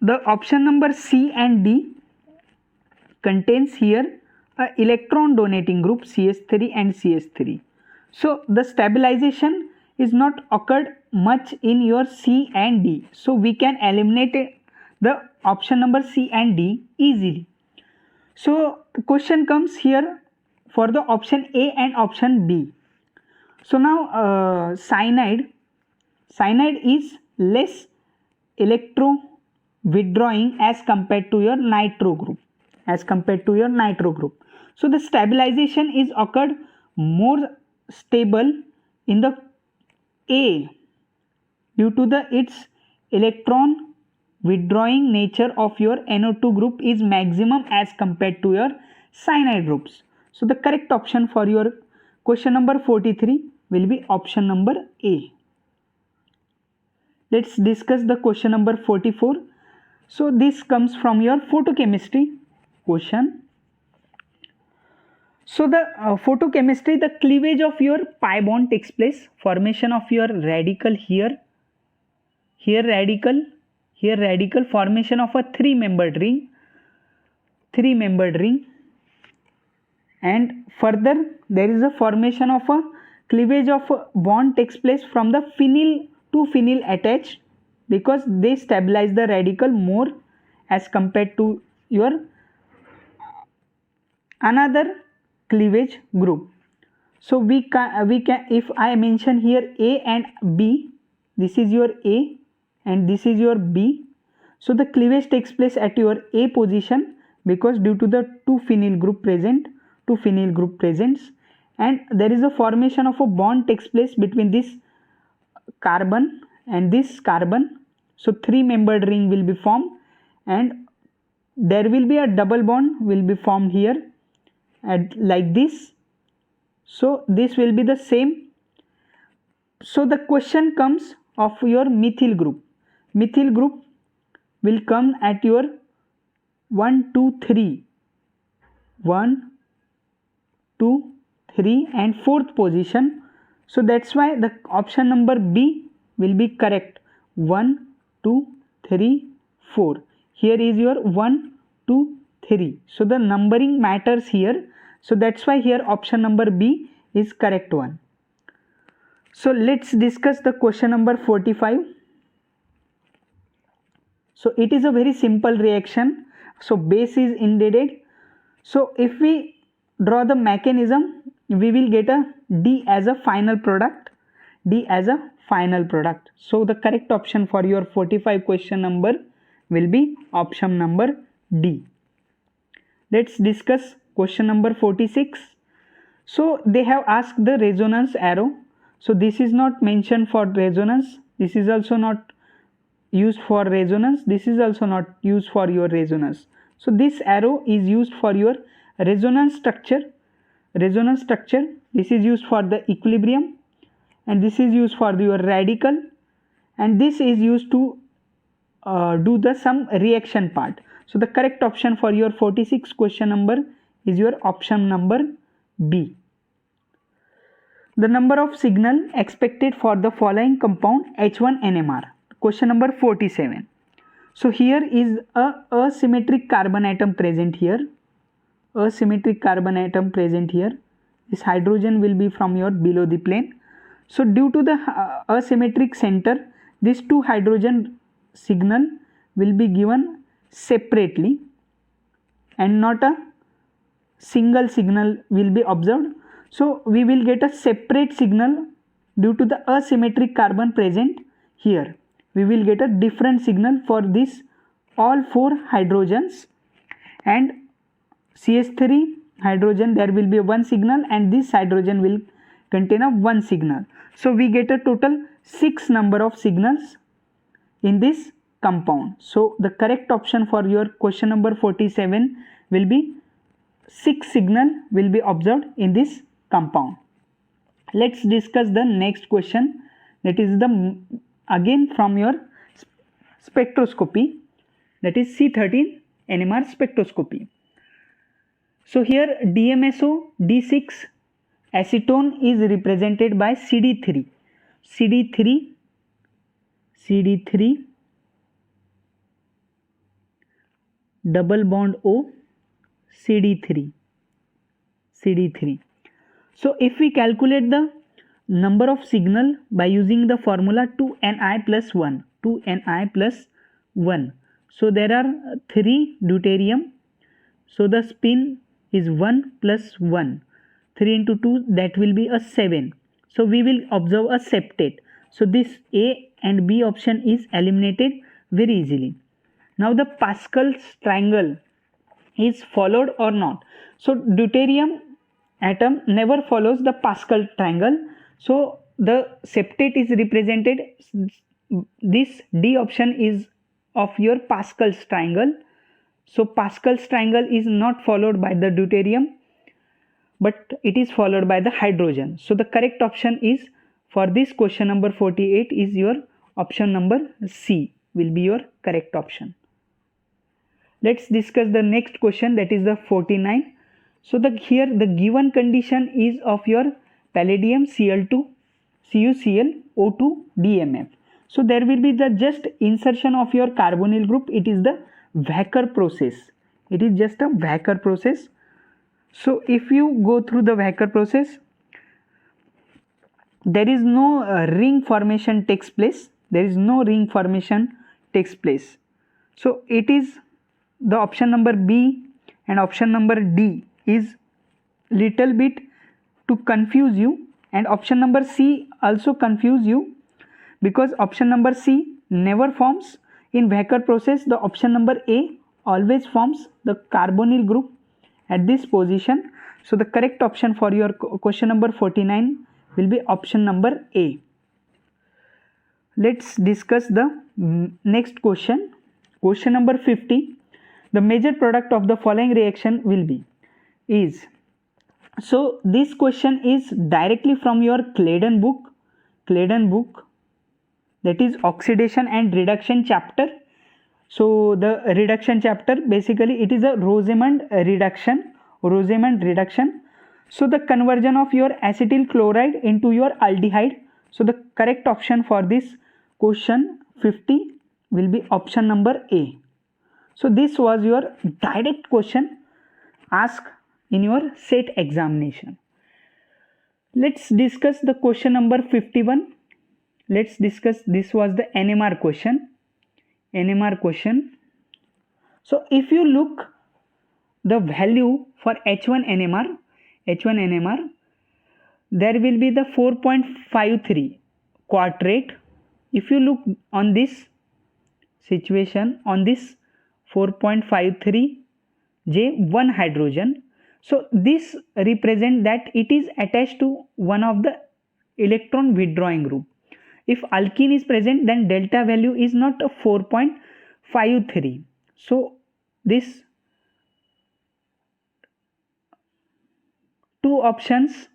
the option number C and D contains here a electron donating group CH3 and CH3. So the stabilization is not occurred much in your C and D. So we can eliminate the option number C and D easily. So the question comes here for the option A and option B. So now cyanide is less electro withdrawing as compared to your nitro group. So the stabilization is occurred more stable in the A due to its electron withdrawing nature of your NO2 group is maximum as compared to your cyanide groups. So the correct option for your question number 43 will be option number A. Let's discuss the question number 44. So this comes from your photochemistry question. So the photochemistry, the cleavage of your pi bond takes place, formation of your radical here radical, formation of a three-membered ring, and further there is a formation of a cleavage of a bond takes place from the phenyl to phenyl attached, because they stabilize the radical more as compared to your another cleavage group. So we can if I mention here A and B, this is your A and this is your B. So the cleavage takes place at your A position because due to the two phenyl group presents, and there is a formation of a bond takes place between this carbon and this carbon. So three-membered ring will be formed and there will be a double bond will be formed here and like this. So this will be the same. So the question comes of your methyl group. Methyl group will come at your 1, 2, 3 and fourth position. So that's why the option number B will be correct. 1, 2, 3, 4. Here is your 1, 2, 3. So the numbering matters here. So that's why here option number B is correct one. So let's discuss the question number 45. So it is a very simple reaction. So base is indebted. So if we draw the mechanism, we will get a D as a final product. So the correct option for your 45 question number will be option number D. Let's discuss question number 46. So they have asked the resonance arrow. So this is not mentioned for resonance. This is also not used for resonance. This is also not used for your resonance. So this arrow is used for your resonance structure. This is used for the equilibrium and this is used for your radical and this is used to do the some reaction part. So the correct option for your 46 question number is your option number B. The number of signal expected for the following compound H1NMR. Question number 47. So here is a asymmetric carbon atom present here. This hydrogen will be from your below the plane. So due to the asymmetric center, these two hydrogen signal will be given separately and not a single signal will be observed. So we will get a separate signal due to the asymmetric carbon present here. We will get a different signal for this all 4 hydrogens, and CH3 hydrogen there will be one signal, and this hydrogen will contain a one signal. So we get a total 6 number of signals in this compound. So the correct option for your question number 47 will be 6 signal will be observed in this compound. Let's discuss the next question, that is the again from your spectroscopy, that is C13 NMR spectroscopy. So here DMSO D6 acetone is represented by CD3 double bond O CD3. So if we calculate the number of signal by using the formula 2Ni plus 1, so there are 3 deuterium, so the spin is 1 plus 1, 3 into 2, that will be a 7. So we will observe a septate. So this A and B option is eliminated very easily. Now the Pascal's triangle is followed or not. So deuterium atom never follows the Pascal triangle. So the septate is represented, this D option is of your Pascal's triangle. So Pascal's triangle is not followed by the deuterium, but it is followed by the hydrogen. So the correct option is for this question number 48 is your option number C will be your correct option. Let's discuss the next question, that is the 49. So here the given condition is of your palladium Cl2 CuCl O2 DMF. So there will be the just insertion of your carbonyl group. It is the Wacker process. It is just a Wacker process. So if you go through the Wacker process, there is no ring formation takes place. So it is the option number B and option number D is little bit to confuse you, and option number C also confuse you, because option number C never forms in Wacker process. The option number A always forms the carbonyl group at this position. So the correct option for your question number 49 will be option number A. Let's discuss the next question. Question number 50. The major product of the following reaction will be is. So this question is directly from your Claydon book, that is oxidation and reduction chapter. So the reduction chapter, basically it is a Rosamond reduction. So the conversion of your acetyl chloride into your aldehyde. So the correct option for this question 50 will be option number A. So this was your direct question asked in your SET examination. Let's discuss the question number 51. Let's discuss, this was the NMR question. So if you look the value for H1 NMR, there will be the 4.53 quadrate. If you look on this situation, on this 4.53 J1 hydrogen, so this represent that it is attached to one of the electron withdrawing group. If alkene is present, then delta value is not a 4.53. So this two options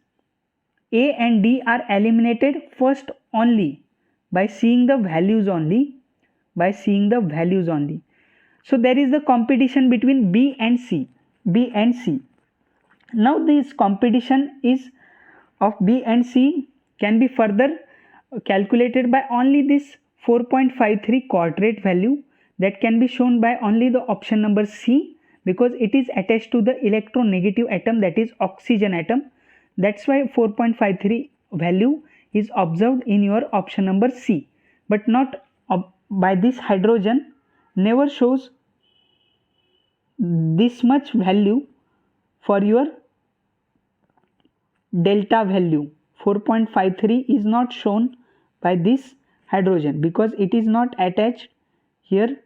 A and D are eliminated first only by seeing the values only. So there is the competition between B and C. Now this competition is of B and C can be further calculated by only this 4.53 quadrate value, that can be shown by only the option number C, because it is attached to the electronegative atom, that is oxygen atom. That's why 4.53 value is observed in your option number C, but not by this hydrogen never shows this much value for your delta value 4.53 is not shown by this hydrogen because it is not attached here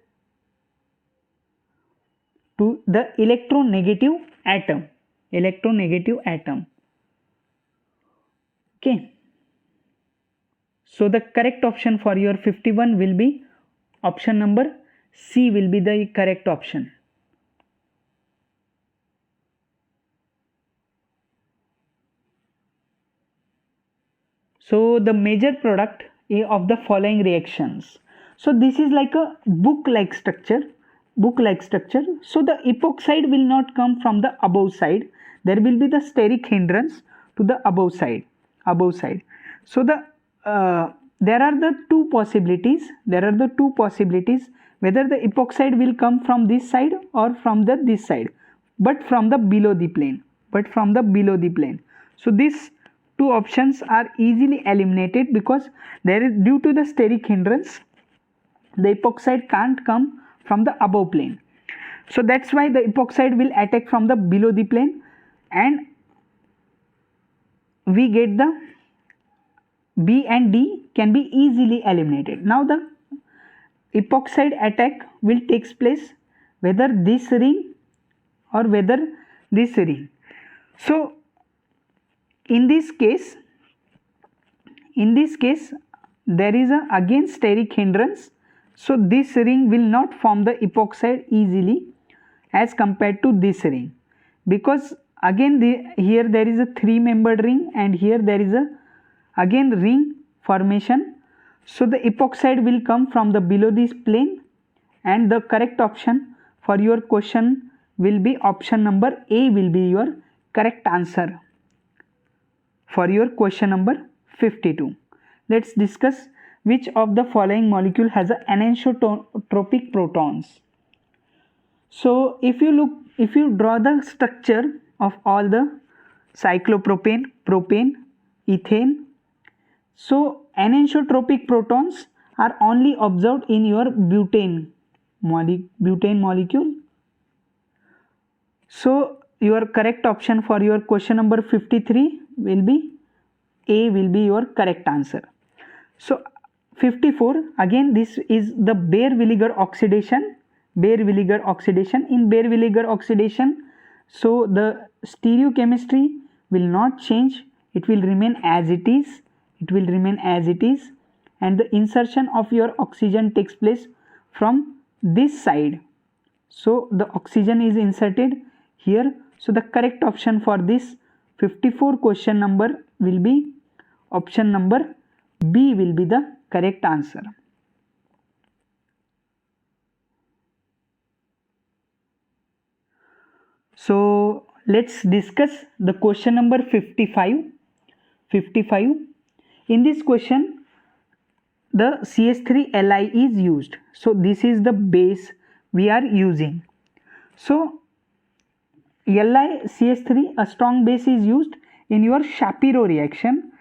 to the electronegative atom. Okay, so the correct option for your 51 will be option number C will be the correct option. So the major product of the following reactions. So this is like a book-like structure. So the epoxide will not come from the above side. There will be the steric hindrance to the above side. So there are the two possibilities. Whether the epoxide will come from this side or from this side, but from the below the plane. So these two options are easily eliminated because there is, due to the steric hindrance, the epoxide can't come from the above plane. So that's why the epoxide will attack from the below the plane, and we get the B and D can be easily eliminated. Now the epoxide attack will takes place whether this ring or whether this ring. So in this case there is a again steric hindrance, so this ring will not form the epoxide easily as compared to this ring, because again here there is a 3-membered ring and here there is a again ring formation. So the epoxide will come from the below this plane, and the correct option for your question will be option number A will be your correct answer for your question number 52. Let's discuss which of the following molecule has an anisotropic protons. So if you draw the structure of all the cyclopropane, propane, ethane, so anisotropic protons are only observed in your butane molecule. So your correct option for your question number 53 will be A will be your correct answer. So 54, again this is the Baeyer-Villiger oxidation. In Baeyer-Villiger oxidation, so the stereochemistry will not change, it will remain as it is, and the insertion of your oxygen takes place from this side. So the oxygen is inserted here. So the correct option for this 54 question number will be option number B will be the correct answer. So let's discuss the question number 55. In this question, the CH3Li is used. So this is the base we are using. So LiCH3, a strong base, is used in your Shapiro reaction.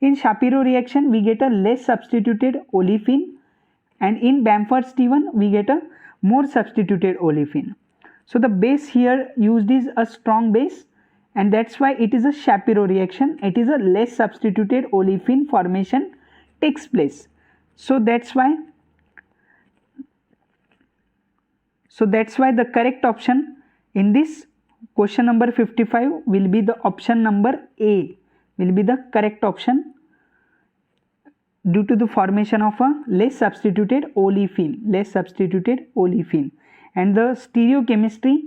In Shapiro reaction, we get a less substituted olefin, and in Bamford-Stevens, we get a more substituted olefin. So the base here used is a strong base, and that's why it is a Shapiro reaction. It is a less substituted olefin formation takes place. So that's why the correct option in this question number 55 will be the option number A will be the correct option, due to the formation of a less substituted olefin, and the stereochemistry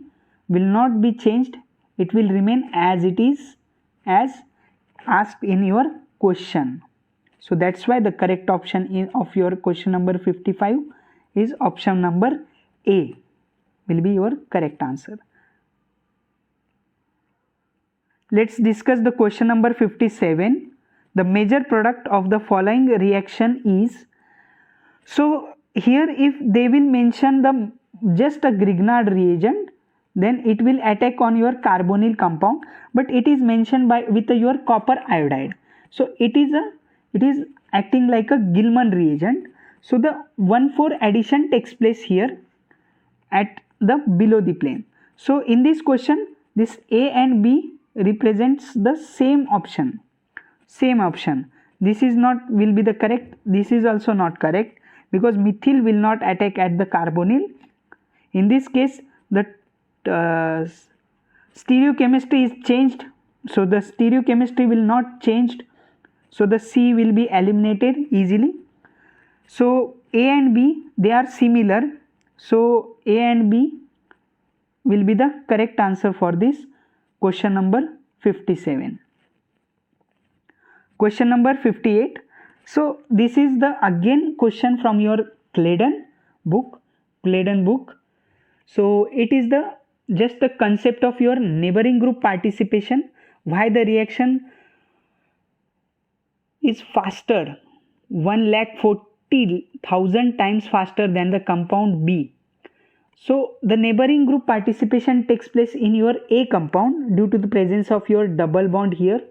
will not be changed, it will remain as it is as asked in your question. So that's why the correct option of your question number 55 is option number A will be your correct answer. Let's discuss the question number 57. The major product of the following reaction is, so here if they will mention the just a Grignard reagent, then it will attack on your carbonyl compound, but it is mentioned by with your copper iodide. So it is acting like a Gilman reagent. So the 1,4 addition takes place here at the below the plane. So in this question, this A and B represents the same option. This is not will be the correct. This is also not correct because methyl will not attack at the carbonyl. In this case, the stereochemistry is changed, so the stereochemistry will not changed, so the C will be eliminated easily. So A and B, they are similar, so A and B will be the correct answer for this question number 57. Question number 58. So this is the again question from your Claydon book. So it is the just the concept of your neighboring group participation, why the reaction is faster, 1,40,000 times faster than the compound B. So the neighboring group participation takes place in your A compound due to the presence of your double bond here.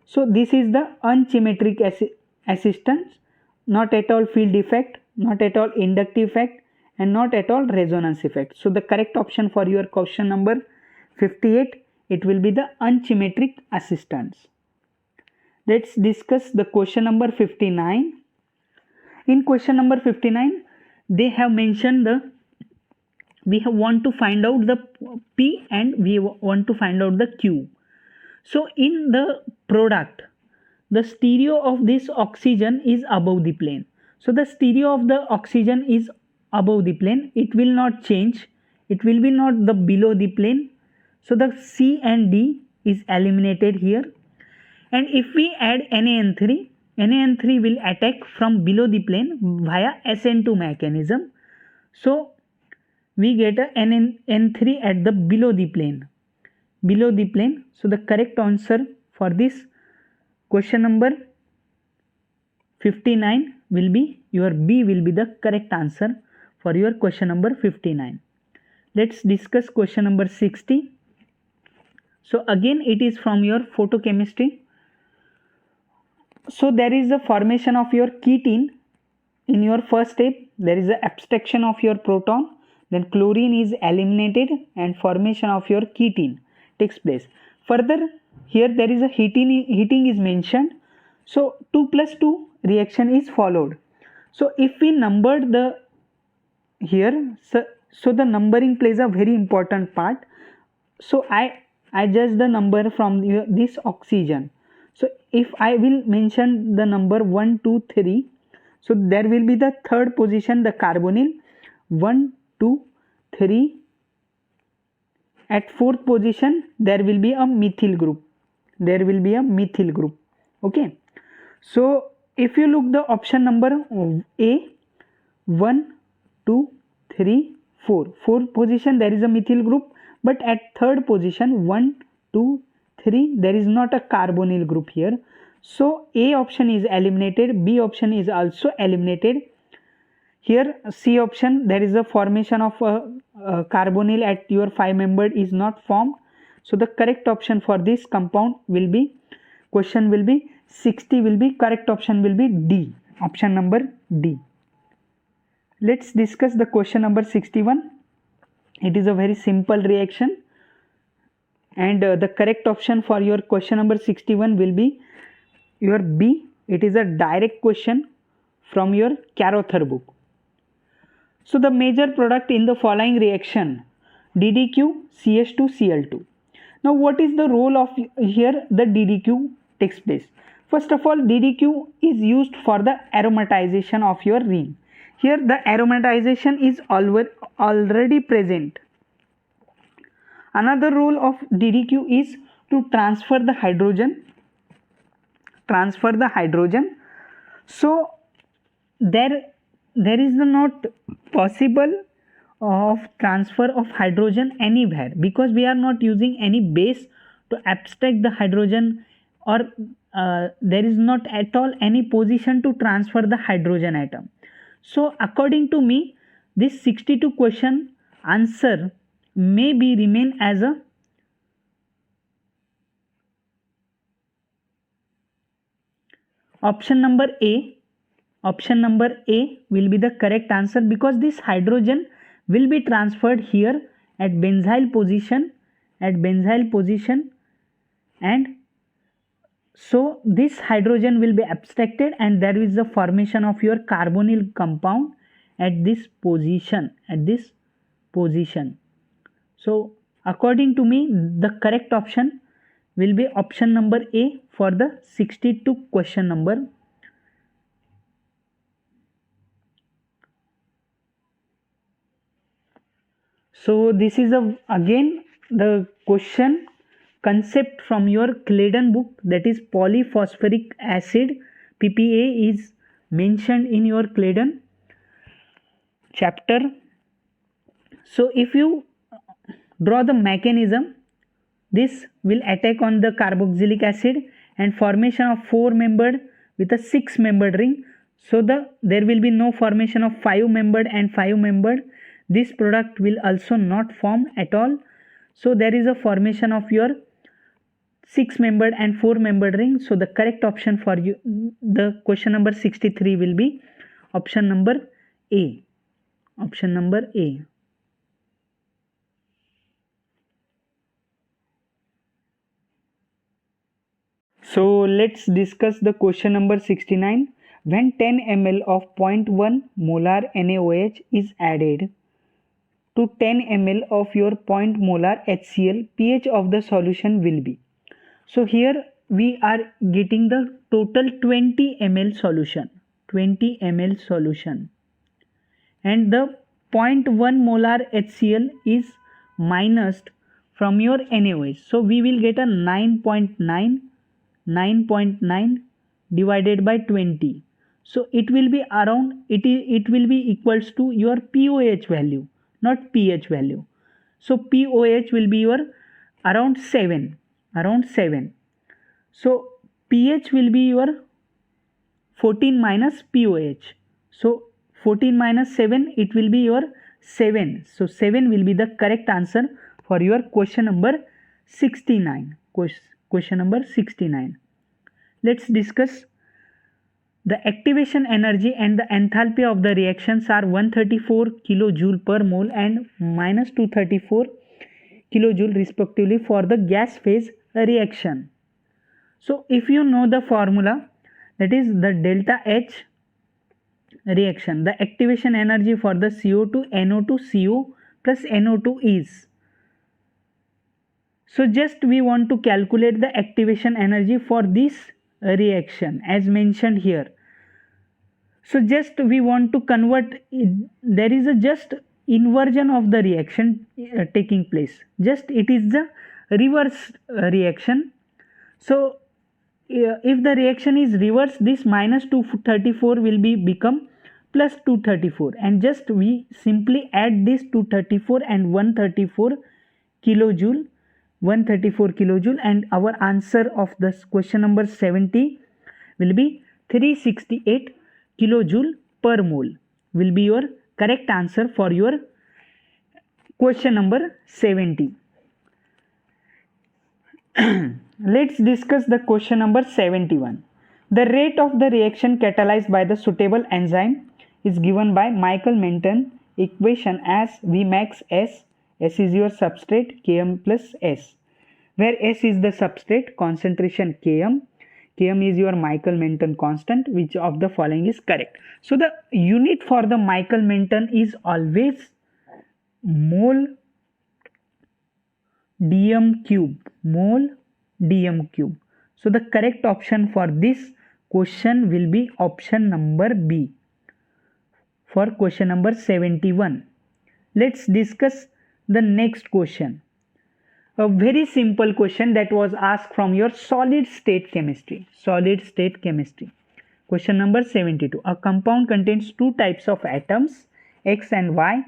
So this is the unsymmetric assistance, not at all field effect, not at all inductive effect, and not at all resonance effect. So the correct option for your question number 58, it will be the unsymmetric assistance. Let's discuss the question number 59. In question number 59, they have mentioned we want to find out the P and we want to find out the Q. So in the product, the stereo of this oxygen is above the plane. So the stereo of the oxygen is above the plane. It will not change. It will be not the below the plane. So the C and D is eliminated here. And if we add NaN3, NaN3 will attack from below the plane via SN2 mechanism. So we get a NaN3 at the below the plane. So the correct answer for this question number 59 will be your B will be the correct answer for your question number 59. Let's discuss question number 60. So again it is from your photochemistry. So there is a formation of your ketene in your first step. There is a abstraction of your proton, then chlorine is eliminated and formation of your ketene takes place. Further, here there is a heating is mentioned. So 2 plus 2 reaction is followed. So if we numbered the here, so the numbering plays a very important part. So I judge the number from this oxygen. So if I will mention the number 1, 2, 3, so there will be the third position, the carbonyl, 1, 2, 3. At fourth position, there will be a methyl group. Okay. So if you look the option number A, 1, 2, 3, 4. Fourth position, there is a methyl group. But at third position, 1, 2, 3, there is not a carbonyl group here. So A option is eliminated, B option is also eliminated. Here C option, there is a formation of a carbonyl at your 5-membered is not formed. So the correct option for this compound will be, question will be 60 will be, correct option will be D, option number D. Let's discuss the question number 61. It is a very simple reaction. And the correct option for your question number 61 will be your B. It is a direct question from your Carruthers book. So the major product in the following reaction, DDQ, CH2Cl2. Now what is the role of here the DDQ takes place? First of all, DDQ is used for the aromatization of your ring. Here the aromatization is already present. Another role of DDQ is to transfer the hydrogen. So there is not possible of transfer of hydrogen anywhere because we are not using any base to abstract the hydrogen, or there is not at all any position to transfer the hydrogen atom. So according to me, this 62 question answer may be remain as a option number A. Option number A will be the correct answer because this hydrogen will be transferred here at benzyl position and so this hydrogen will be abstracted and there is the formation of your carbonyl compound at this position. So according to me, the correct option will be option number A for the 62 question number. So this is again the question concept from your Claydon book, that is polyphosphoric acid, PPA is mentioned in your Claydon chapter. So if you draw the mechanism, this will attack on the carboxylic acid and formation of 4-membered with a 6-membered ring. So there will be no formation of 5-membered and 5-membered. This product will also not form at all. So there is a formation of your 6-membered and 4-membered ring. So the correct option for you, the question number 63 will be option number A. Option number A. So let's discuss the question number 69. When 10 ml of 0.1 molar NaOH is added to 10 ml of your 0.0 molar HCl, pH of the solution will be. So here we are getting the total 20 ml solution, 20 ml solution, and the 0.1 molar HCl is minused from your NaOH. So we will get a 9.9 divided by 20. So it will be around, it will be equals to your POH value, not pH value. So POH will be your around 7. So pH will be your 14 minus POH. So 14 minus 7, it will be your 7. So 7 will be the correct answer for your question number 69. Question number 69. Let's discuss the activation energy and the enthalpy of the reactions are 134 kilojoule per mole and minus 234 kilojoule respectively for the gas phase reaction. So if you know the formula, that is the delta H reaction, the activation energy for the CO2 NO2 CO plus NO2 is. So just we want to calculate the activation energy for this reaction as mentioned here. So just we want to convert, there is a just inversion of the reaction taking place, just it is the reverse reaction. So if the reaction is reverse, this minus 234 will be become plus 234, and just we simply add this 234 and 134 kilojoule, and our answer of this question number 70 will be 368 kilojoule per mole will be your correct answer for your question number 70. Let's discuss the question number 71. The rate of the reaction catalyzed by the suitable enzyme is given by Michael-Menten equation as Vmax S. S is your substrate, Km plus S, where S is the substrate, concentration Km. Km is your Michael-Menten constant. Which of the following is correct? So the unit for the Michael-Menten is always mole dm cube, mole dm cube. So the correct option for this question will be option number B for question number 71. Let's discuss the next question. A very simple question that was asked from your solid state chemistry. Question number 72. A compound contains two types of atoms, X and Y.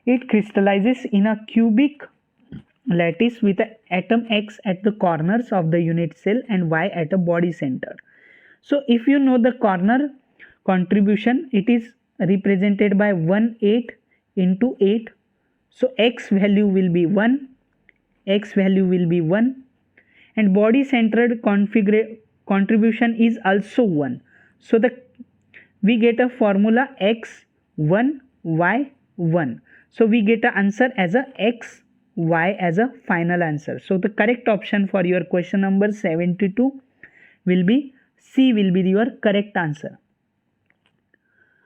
It crystallizes in a cubic lattice with the atom X at the corners of the unit cell and Y at a body center. So if you know the corner contribution, it is represented by 1 8 into 8. So X value will be 1, and body centered contribution is also 1. So we get a formula X 1 Y 1. So we get an answer as a X Y as a final answer. So the correct option for your question number 72 will be C will be your correct answer.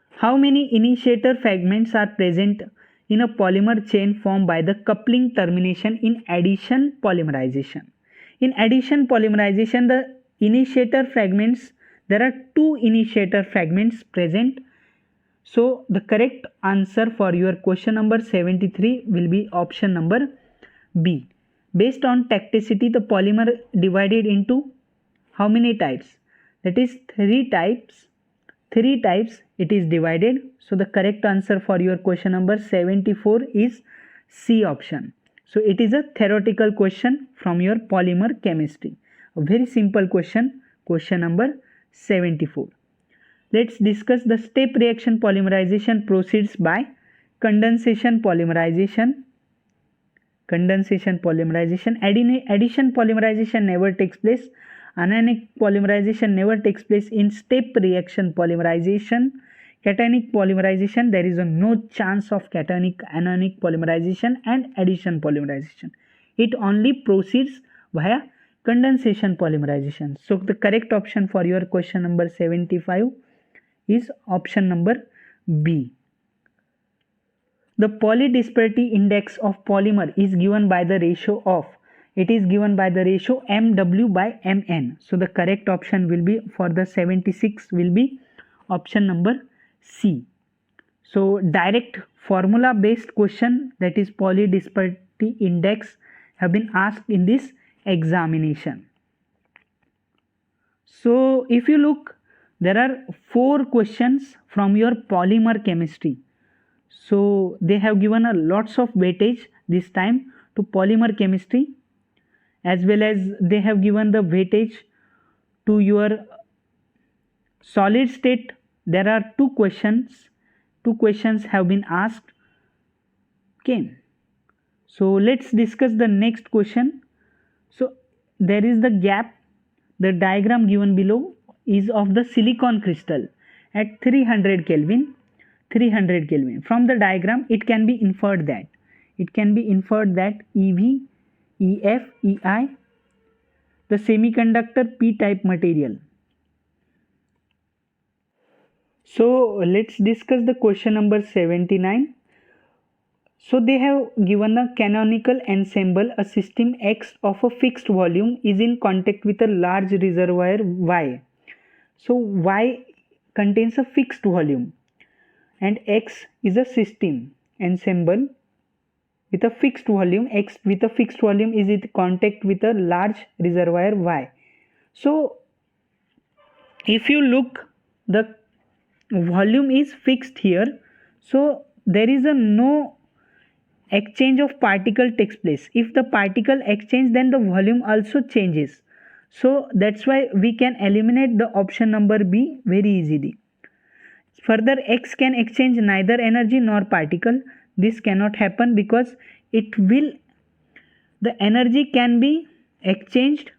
How many initiator fragments are present in a polymer chain formed by the coupling termination in addition polymerization? In addition polymerization, the initiator fragments, there are two initiator fragments present. So the correct answer for your question number 73 will be option number B. Based on tacticity, the polymer divided into how many types? That is three types. Three types it is divided. So the correct answer for your question number 74 is C option. So it is a theoretical question from your polymer chemistry. A very simple question, question number 74. Let's discuss the step reaction polymerization proceeds by condensation polymerization. Condensation polymerization. Addition polymerization never takes place. Anionic polymerization never takes place. In step reaction polymerization, cationic polymerization, there is no chance of cationic anionic polymerization and addition polymerization. It only proceeds via condensation polymerization. So the correct option for your question number 75 is option number B. The polydisperity index of polymer is given by the ratio of, it is given by the ratio MW by Mn. So the correct option will be for the 76 will be option number C. So direct formula based question, that is polydisperity index, have been asked in this examination. So if you look, there are 4 questions from your polymer chemistry. So they have given a lots of weightage this time to polymer chemistry, as well as they have given the weightage to your solid state. There are 2 questions. 2 questions have been asked. Okay. So let's discuss the next question. So there is the gap. The diagram given below is of the silicon crystal at 300 Kelvin. 300 Kelvin. From the diagram, it can be inferred that EV, EF, EI, the semiconductor p-type material. So let's discuss the question number 79. So they have given a canonical ensemble. A system X of a fixed volume is in contact with a large reservoir Y. So Y contains a fixed volume, and X is a system ensemble with a fixed volume. X with a fixed volume is in contact with a large reservoir Y. So if you look, the volume is fixed here, so there is a no exchange of particle takes place. If the particle exchange, then the volume also changes. So that's why we can eliminate the option number B very easily. Further, X can exchange neither energy nor particle. This cannot happen because the energy can be exchanged.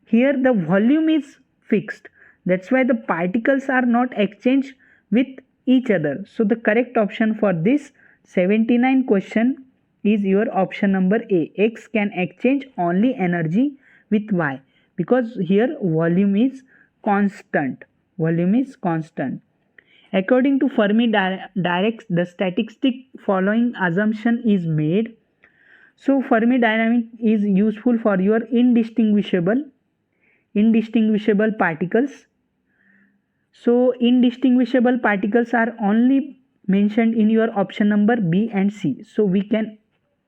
Here the volume is fixed. That's why the particles are not exchanged with each other. So the correct option for this 79 question is your option number A. X can exchange only energy with Y, because here volume is constant. According to Fermi Dirac, the statistic following assumption is made. So Fermi dynamic is useful for your indistinguishable particles. So indistinguishable particles are only mentioned in your option number B and C. So we can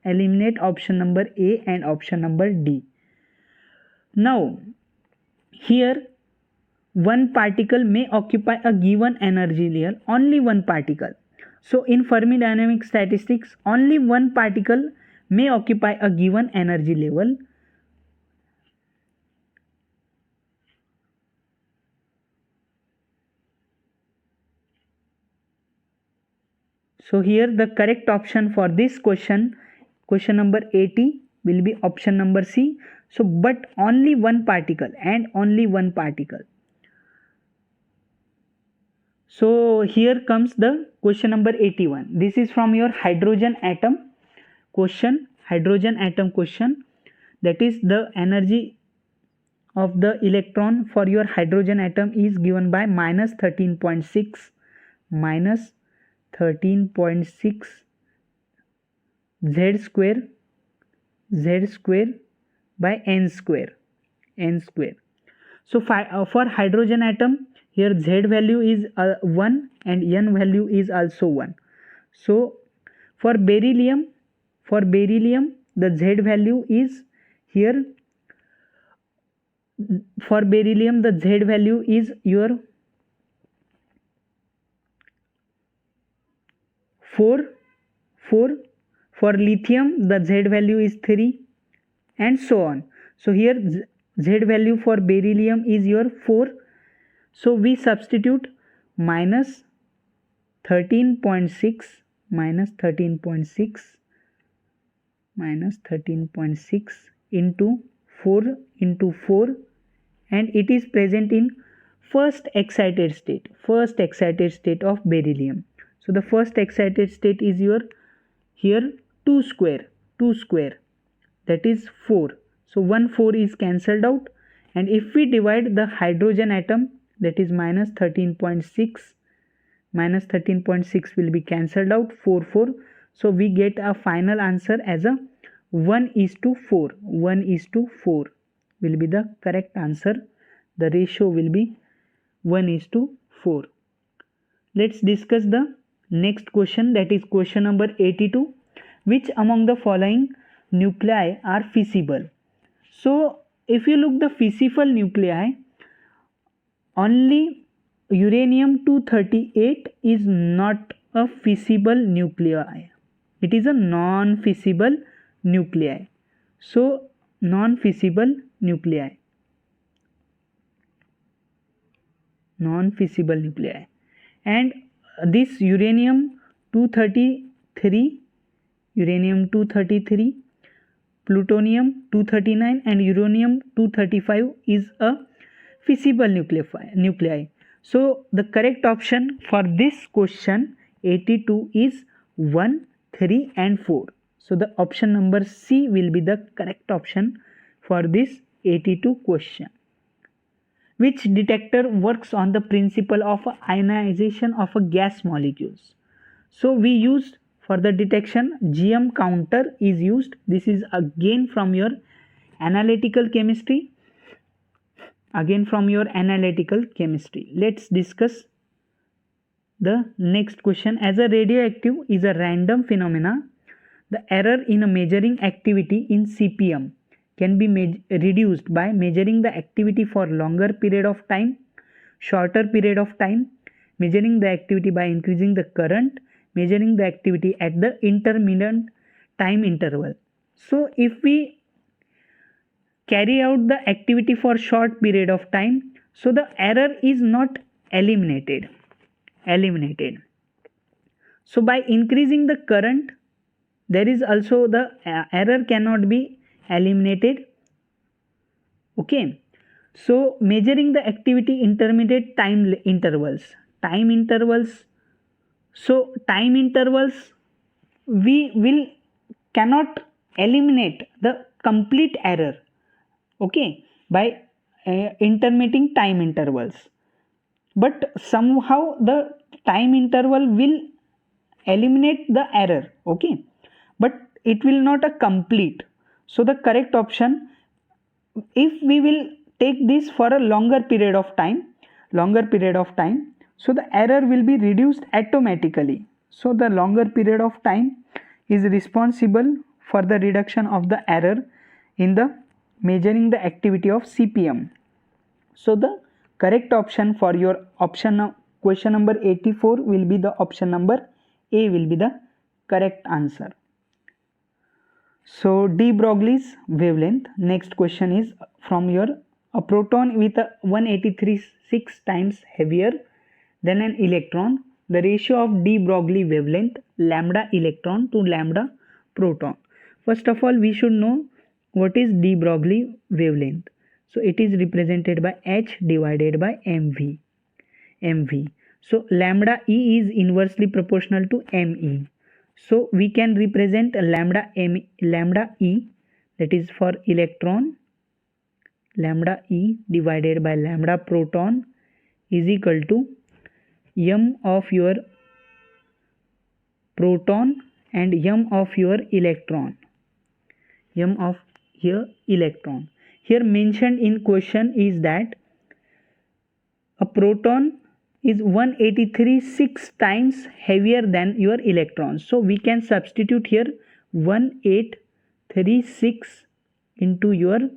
eliminate option number A and option number D. Now here one particle may occupy a given energy layer, only one particle. So in Fermi dynamic statistics, only one particle may occupy a given energy level. So here the correct option for this question number 80 will be option number C. So but only one particle and only one particle. So here comes the question number 81. This is from your hydrogen atom. question, hydrogen atom question, that is the energy of the electron for your hydrogen atom is given by minus 13.6 z square by n square. So for hydrogen atom, here z value is 1 and n value is also 1. So for beryllium the z value is here, for beryllium the z value is your 4. For lithium the z value is 3, and so on. So here z value for beryllium is your 4. So we substitute minus 13.6 into 4 into 4, and it is present in first excited state of beryllium. So the first excited state is your here 2 square, that is 4. So 1 4 is cancelled out, and if we divide the hydrogen atom, that is minus 13.6 will be cancelled out, 4 4. So we get a final answer as a 1:4. 1:4 will be the correct answer. The ratio will be 1:4. Let's discuss the next question, that is question number 82. Which among the following nuclei are fissile? So if you look the fissile nuclei, only uranium-238 is not a fissile nuclei. It is a non-fissile nuclei. So non-fissile nuclei. And this uranium-233, plutonium-239 and uranium-235 is a fissile nuclei. So the correct option for this question 82 is 1, 3 and 4. So the option number C will be the correct option for this 82 question. Which detector works on the principle of ionization of a gas molecules? So we used for the detection GM counter is used. This is again from your analytical chemistry. Let's discuss the next question. As a radioactive is a random phenomena, the error in a measuring activity in CPM can be reduced by measuring the activity for longer period of time, shorter period of time, measuring the activity by increasing the current, measuring the activity at the intermittent time interval. So if we carry out the activity for short period of time, so the error is not eliminated. So by increasing the current, there is also the error cannot be eliminated. Okay, so measuring the activity intermediate time intervals, so time intervals we cannot eliminate the complete error, okay, by intermittent time intervals, but somehow the time interval will eliminate the error, okay, but it will not a complete. So the correct option, if we will take this for a longer period of time, so the error will be reduced automatically. So the longer period of time is responsible for the reduction of the error in the measuring the activity of CPM. So the correct option for your question number 84 will be the option number A will be the correct answer. So de Broglie's wavelength. Next question is from your a proton with a 183.6 times heavier than an electron. The ratio of de Broglie wavelength lambda electron to lambda proton. First of all, we should know what is de Broglie wavelength. So it is represented by H divided by mv. So lambda E is inversely proportional to me. So we can represent lambda E, that is for electron, lambda E divided by lambda proton is equal to m of your proton and m of your electron. M of here electron. Here mentioned in question is that a proton is 183.6 times heavier than your electron. So we can substitute here 1836 into your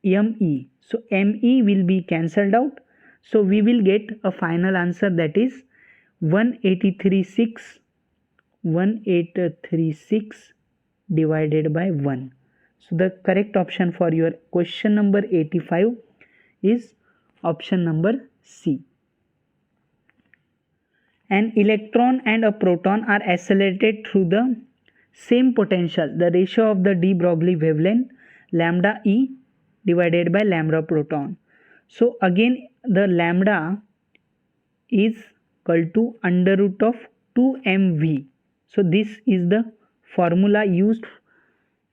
Me. So Me will be cancelled out. So we will get a final answer, that is 1836 divided by 1. So the correct option for your question number 85 is option number C. An electron and a proton are accelerated through the same potential. The ratio of the de Broglie wavelength lambda E divided by lambda proton. So again the lambda is equal to under root of 2mv. So this is the formula used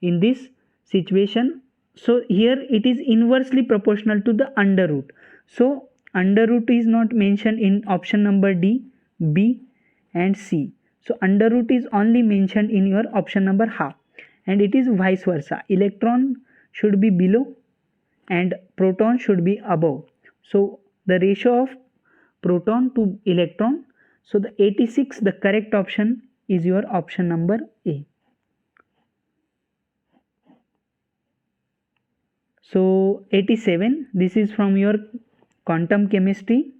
in this situation. So here it is inversely proportional to the under root. So under root is not mentioned in option number D, B and C. So under root is only mentioned in your option number half, and it is vice versa. Electron should be below and proton should be above. So the ratio of proton to electron. So the 86, the correct option is your option number A. So 87, this is from your quantum chemistry.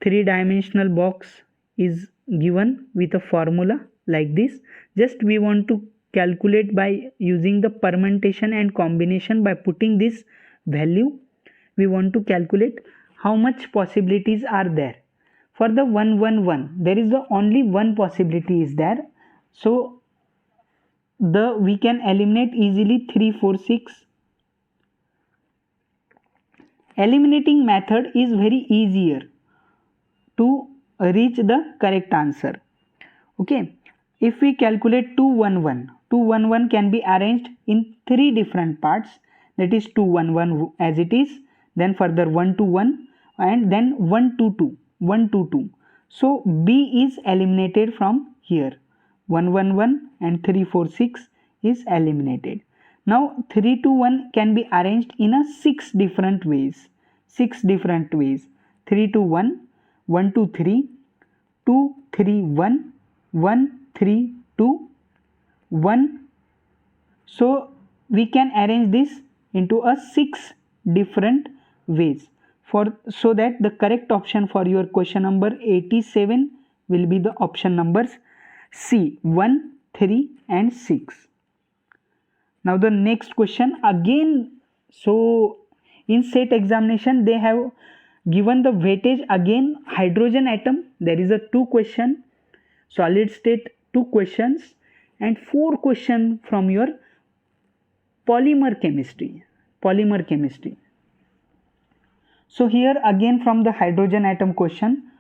3-dimensional box is given with a formula like this. Just we want to calculate by using the permutation and combination. By putting this value, we want to calculate how much possibilities are there. For the 111, there is the only one possibility is there. So we can eliminate easily 3, 4, 6. Eliminating method is very easier to reach the correct answer. Okay, if we calculate 211 can be arranged in 3 different parts, that is 211 as it is, then further 121 and then 122. So B is eliminated from here. 111 and 346 is eliminated. Now 321 can be arranged in a 6 different ways. 321, 123, 231, 132, 1. So we can arrange this into a 6 different ways, so that the correct option for your question number 87 will be the option numbers C, 1, 3 and 6. Now the next question again. So in SET examination they have given the weightage again hydrogen atom. There is a 2 question, solid state 2 questions and 4 questions from your polymer chemistry. So here again from the hydrogen atom question,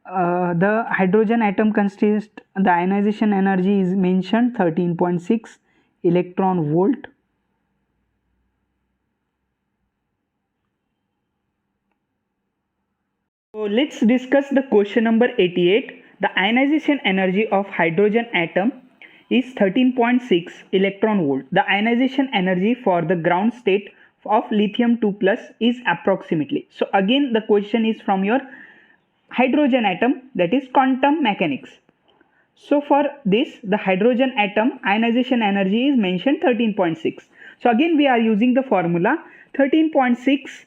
the hydrogen atom consists, the ionization energy is mentioned 13.6 electron volt. So let's discuss the question number 88. The ionization energy of hydrogen atom is 13.6 electron volt. The ionization energy for the ground state of lithium 2 plus is approximately. So again the question is from your hydrogen atom, that is quantum mechanics. So for this, the hydrogen atom ionization energy is mentioned 13.6. So again we are using the formula 13.6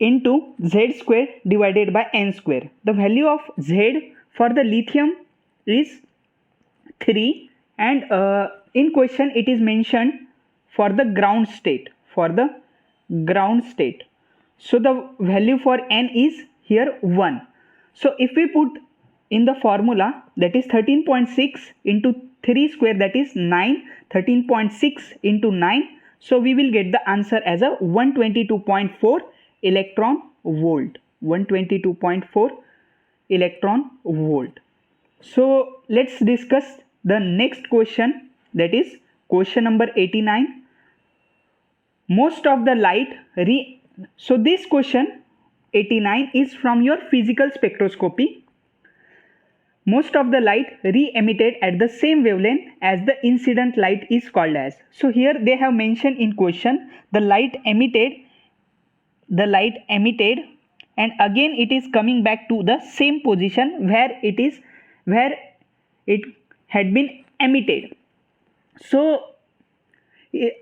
into Z square divided by N square. The value of Z for the lithium is 3 and in question it is mentioned for the ground state. So the value for N is here 1. So if we put in the formula, that is 13.6 into 3 square, that is 9, 13.6 into 9. So we will get the answer as a 122.4 electron volt. 122.4 electron volt. So let's discuss the next question, that is question number 89. Most of the light so this question 89 is from your physical spectroscopy. Most of the light re-emitted at the same wavelength as the incident light is called as. So here they have mentioned in question the light emitted, and again it is coming back to the same position where it had been emitted. So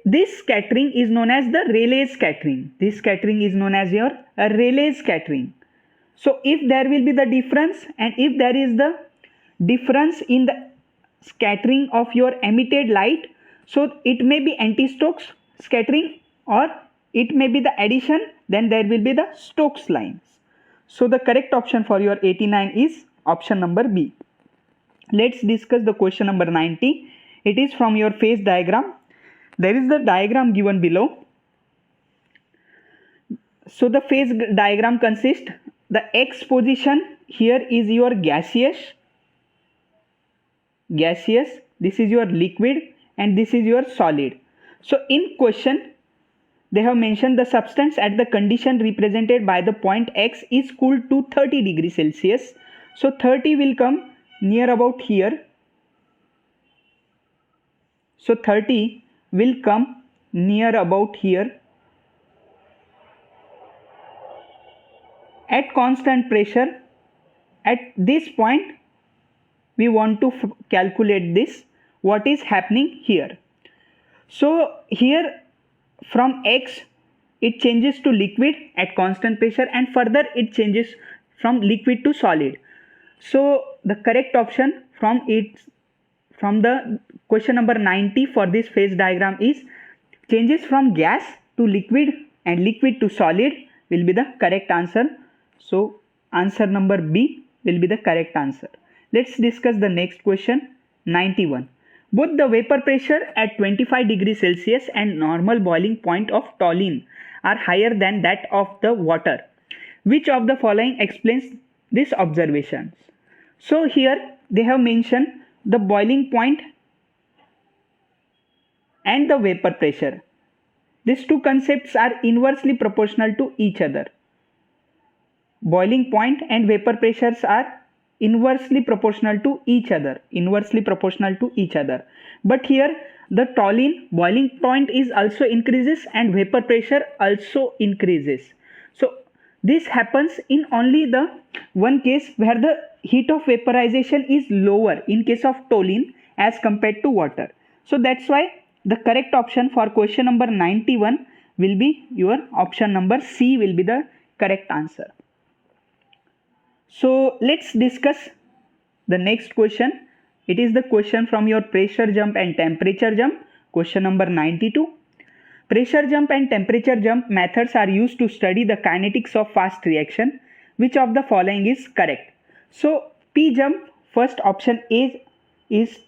this scattering is known as the Rayleigh scattering. This scattering is known as your Rayleigh scattering. So if there will be the difference, and if there is the difference in the scattering of your emitted light, so it may be anti-Stokes scattering or it may be the addition, then there will be the Stokes lines. So the correct option for your 89 is option number B. Let's discuss the question number 90. It is from your phase diagram. There is the diagram given below. So the phase diagram consists, the X position here is your gaseous, this is your liquid, and this is your solid. So in question they have mentioned the substance at the condition represented by the point X is cooled to 30 degrees Celsius. So 30 will come near about here. So 30 will come near about here. At constant pressure, at this point we want to calculate this, what is happening here. So here from X it changes to liquid at constant pressure, and further it changes from liquid to solid. So the correct option from the question number 90 for this phase diagram is changes from gas to liquid and liquid to solid will be the correct answer. So answer number B will be the correct answer. Let's discuss the next question, 91. Both the vapor pressure at 25 degrees Celsius and normal boiling point of toluene are higher than that of the water. Which of the following explains this observation? So here they have mentioned the boiling point and the vapor pressure. These two concepts are inversely proportional to each other. Boiling point and vapor pressures are inversely proportional to each other. But here the toluene boiling point is also increases and vapor pressure also increases. So this happens in only the one case where the heat of vaporization is lower in case of toluene as compared to water. So that's why the correct option for question number 91 will be your option number C will be the correct answer. So let's discuss the next question. It is the question from your pressure jump and temperature jump, question number 92. Pressure jump and temperature jump methods are used to study the kinetics of fast reaction. Which of the following is correct? So P jump, first option A is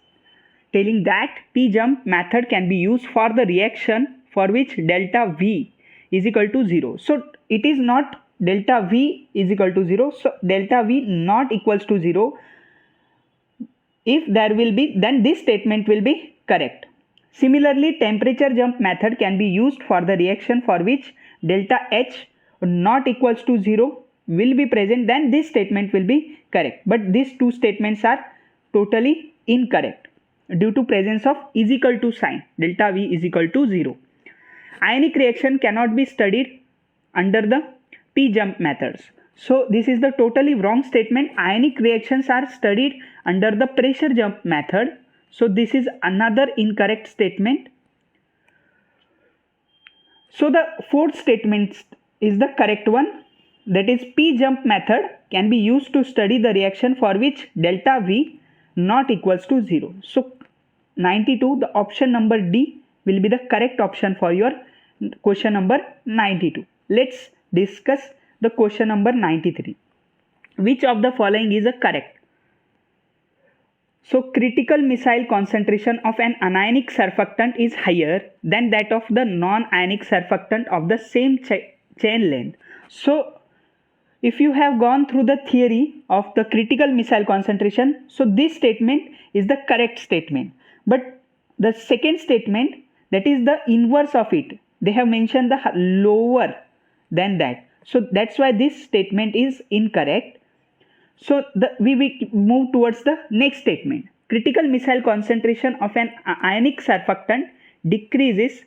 telling that P jump method can be used for the reaction for which delta V is equal to 0. So it is not delta V is equal to 0. So delta V not equals to 0. If there will be, then this statement will be correct. Similarly, temperature jump method can be used for the reaction for which delta H not equals to 0 will be present, then this statement will be correct. But these two statements are totally incorrect due to presence of is equal to sign, delta V is equal to 0. Ionic reaction cannot be studied under the P jump methods. So this is the totally wrong statement. Ionic reactions are studied under the pressure jump method. So this is another incorrect statement. So the fourth statement is the correct one, that is P jump method can be used to study the reaction for which delta V not equals to 0. So 92, the option number D will be the correct option for your question number 92. Let's discuss the question number 93. Which of the following is correct? So critical missile concentration of an anionic surfactant is higher than that of the non-ionic surfactant of the same chain length. So if you have gone through the theory of the critical missile concentration, so this statement is the correct statement. But the second statement, that is the inverse of it, they have mentioned the lower than that. So that's why this statement is incorrect. So we will move towards the next statement. Critical missile concentration of an ionic surfactant decreases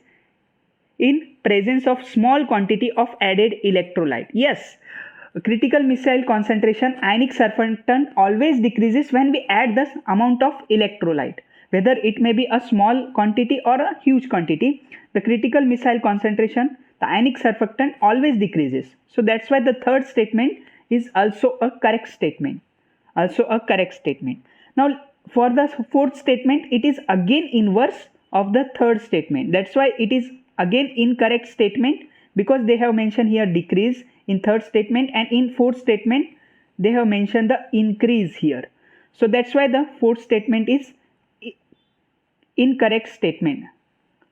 in presence of small quantity of added electrolyte. Yes, critical missile concentration ionic surfactant always decreases when we add the amount of electrolyte, whether it may be a small quantity or a huge quantity. The critical missile concentration, the ionic surfactant always decreases. So that's why the third statement is also a correct statement. Now for the fourth statement, it is again inverse of the third statement. That's why it is again incorrect statement, because they have mentioned here decrease in third statement, and in fourth statement they have mentioned the increase here. So that's why the fourth statement is incorrect statement.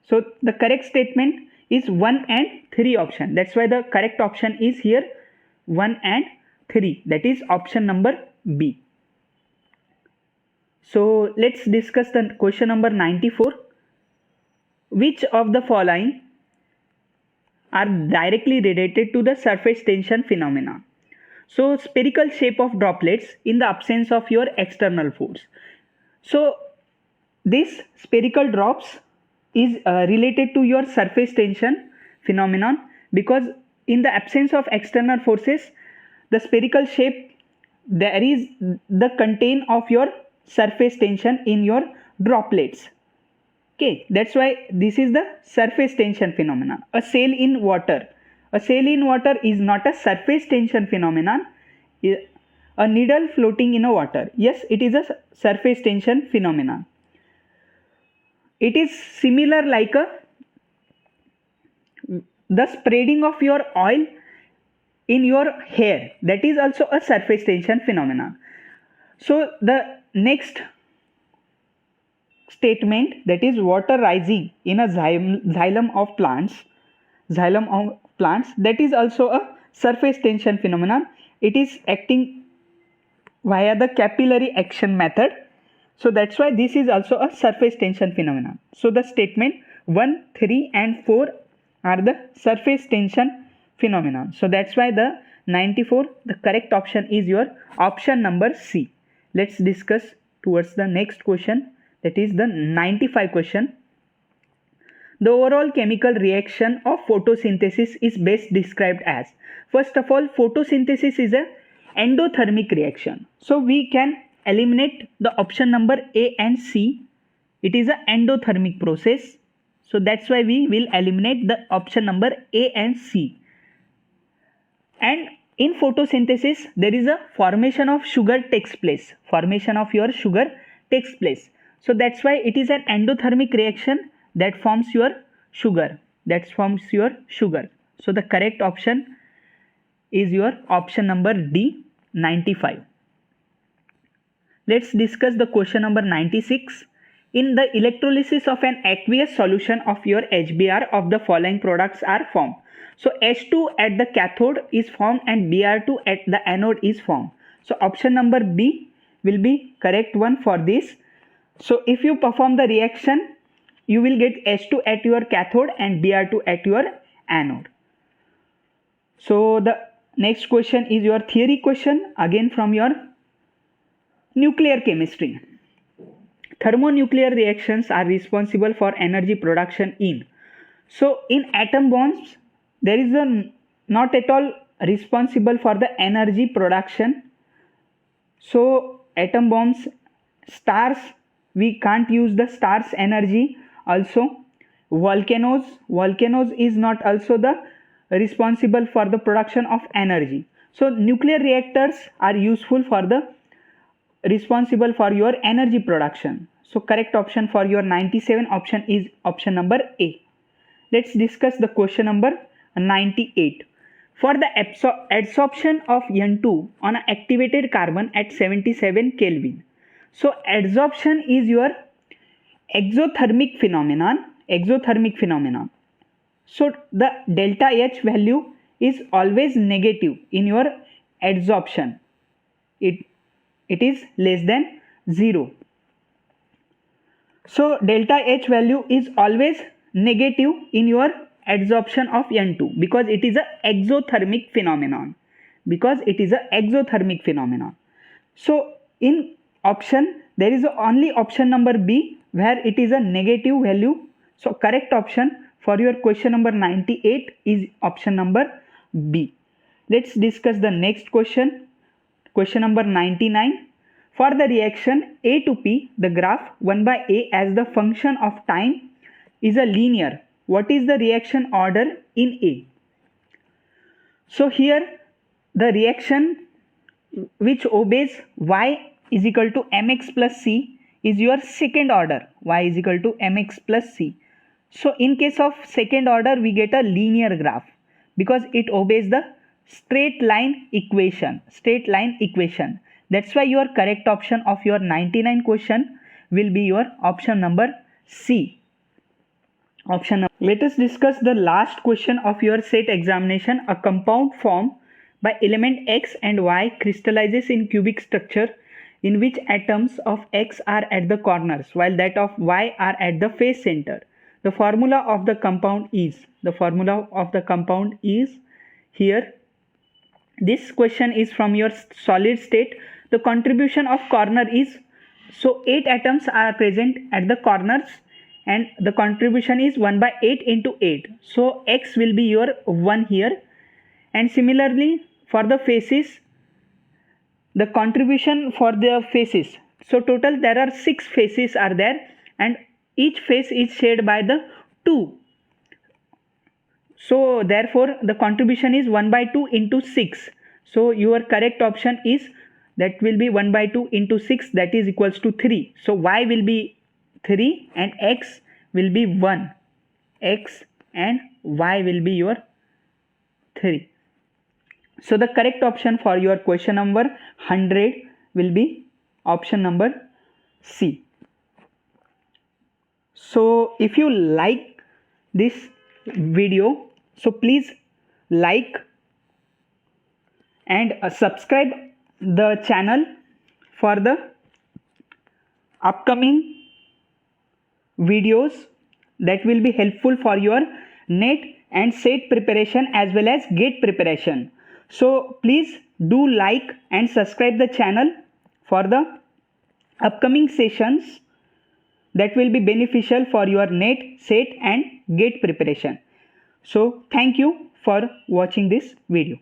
So the correct statement is 1 and 3 option. That's why the correct option is here 1 and 3, that is option number B. So let's discuss the question number 94. Which of the following are directly related to the surface tension phenomena? So spherical shape of droplets in the absence of your external force. So this spherical drops is related to your surface tension phenomenon, because in the absence of external forces, the spherical shape, there is the contain of your surface tension in your droplets. Okay, that's why this is the surface tension phenomenon. A sail in water is not a surface tension phenomenon. A needle floating in a water, yes, it is a surface tension phenomenon. It is similar like the spreading of your oil in your hair, that is also a surface tension phenomenon. So the next statement, that is water rising in a xylem of plants, that is also a surface tension phenomenon. It is acting via the capillary action method. So that's why this is also a surface tension phenomenon. So the statement 1, 3 and 4 are the surface tension phenomenon. So that's why the 94, the correct option is your option number C. Let's discuss towards the next question, that is the 95 question. The overall chemical reaction of photosynthesis is best described as. First of all, photosynthesis is a endothermic reaction. So we can eliminate the option number A and C. It is an endothermic process. So that's why we will eliminate the option number A and C. And in photosynthesis, there is a formation of sugar takes place. So that's why it is an endothermic reaction that forms your sugar. So the correct option is your option number D, 95. Let's discuss the question number 96. In the electrolysis of an aqueous solution of your HBr, of the following products are formed. So H2 at the cathode is formed and Br2 at the anode is formed. So option number B will be correct one for this. So if you perform the reaction, you will get H2 at your cathode and Br2 at your anode. So the next question is your theory question, again from your nuclear chemistry. Thermonuclear reactions are responsible for energy production in. So in atom bombs, there is not at all responsible for the energy production. So atom bombs, stars, we can't use the stars energy. Also volcanoes is not also the responsible for the production of energy. So nuclear reactors are useful for the responsible for your energy production. So correct option for your 97 option is option number A. Let's discuss the question number 98. For the adsorption of N2 on an activated carbon at 77 Kelvin. So adsorption is your exothermic phenomenon. So the delta H value is always negative in your adsorption. It is less than 0. So delta H value is always negative in your adsorption of N2 because it is a exothermic phenomenon. So in option there is only option number B where it is a negative value. So correct option for your question number 98 is option number B. Let's discuss the next question. Question number 99. For the reaction A to P, the graph 1 by A as the function of time is a linear. What is the reaction order in A? So here the reaction which obeys y is equal to mx plus c is your second order. Y is equal to mx plus c. So in case of second order we get a linear graph because it obeys the straight line equation. That's why your correct option of your 99 question will be your option number C. Let us discuss the last question of your set examination. A compound formed by element X and Y crystallizes in cubic structure in which atoms of X are at the corners while that of Y are at the face center. The formula of the compound is here. This question is from your solid state. The contribution of corner is, so 8 atoms are present at the corners and the contribution is 1 by 8 into 8. So X will be your 1 here, and similarly for the faces, the contribution for the faces, so total there are 6 faces are there and each face is shared by the 2. So therefore the contribution is 1 by 2 into 6. So your correct option is that will be 1 by 2 into 6, that is equals to 3. So Y will be 3 and X will be 1. X and Y will be your 3. So the correct option for your question number 100 will be option number C. So if you like this video, so please like and subscribe the channel for the upcoming videos that will be helpful for your NET and SET preparation as well as GATE preparation. So please do like and subscribe the channel for the upcoming sessions that will be beneficial for your NET, SET and GATE preparation. So thank you for watching this video.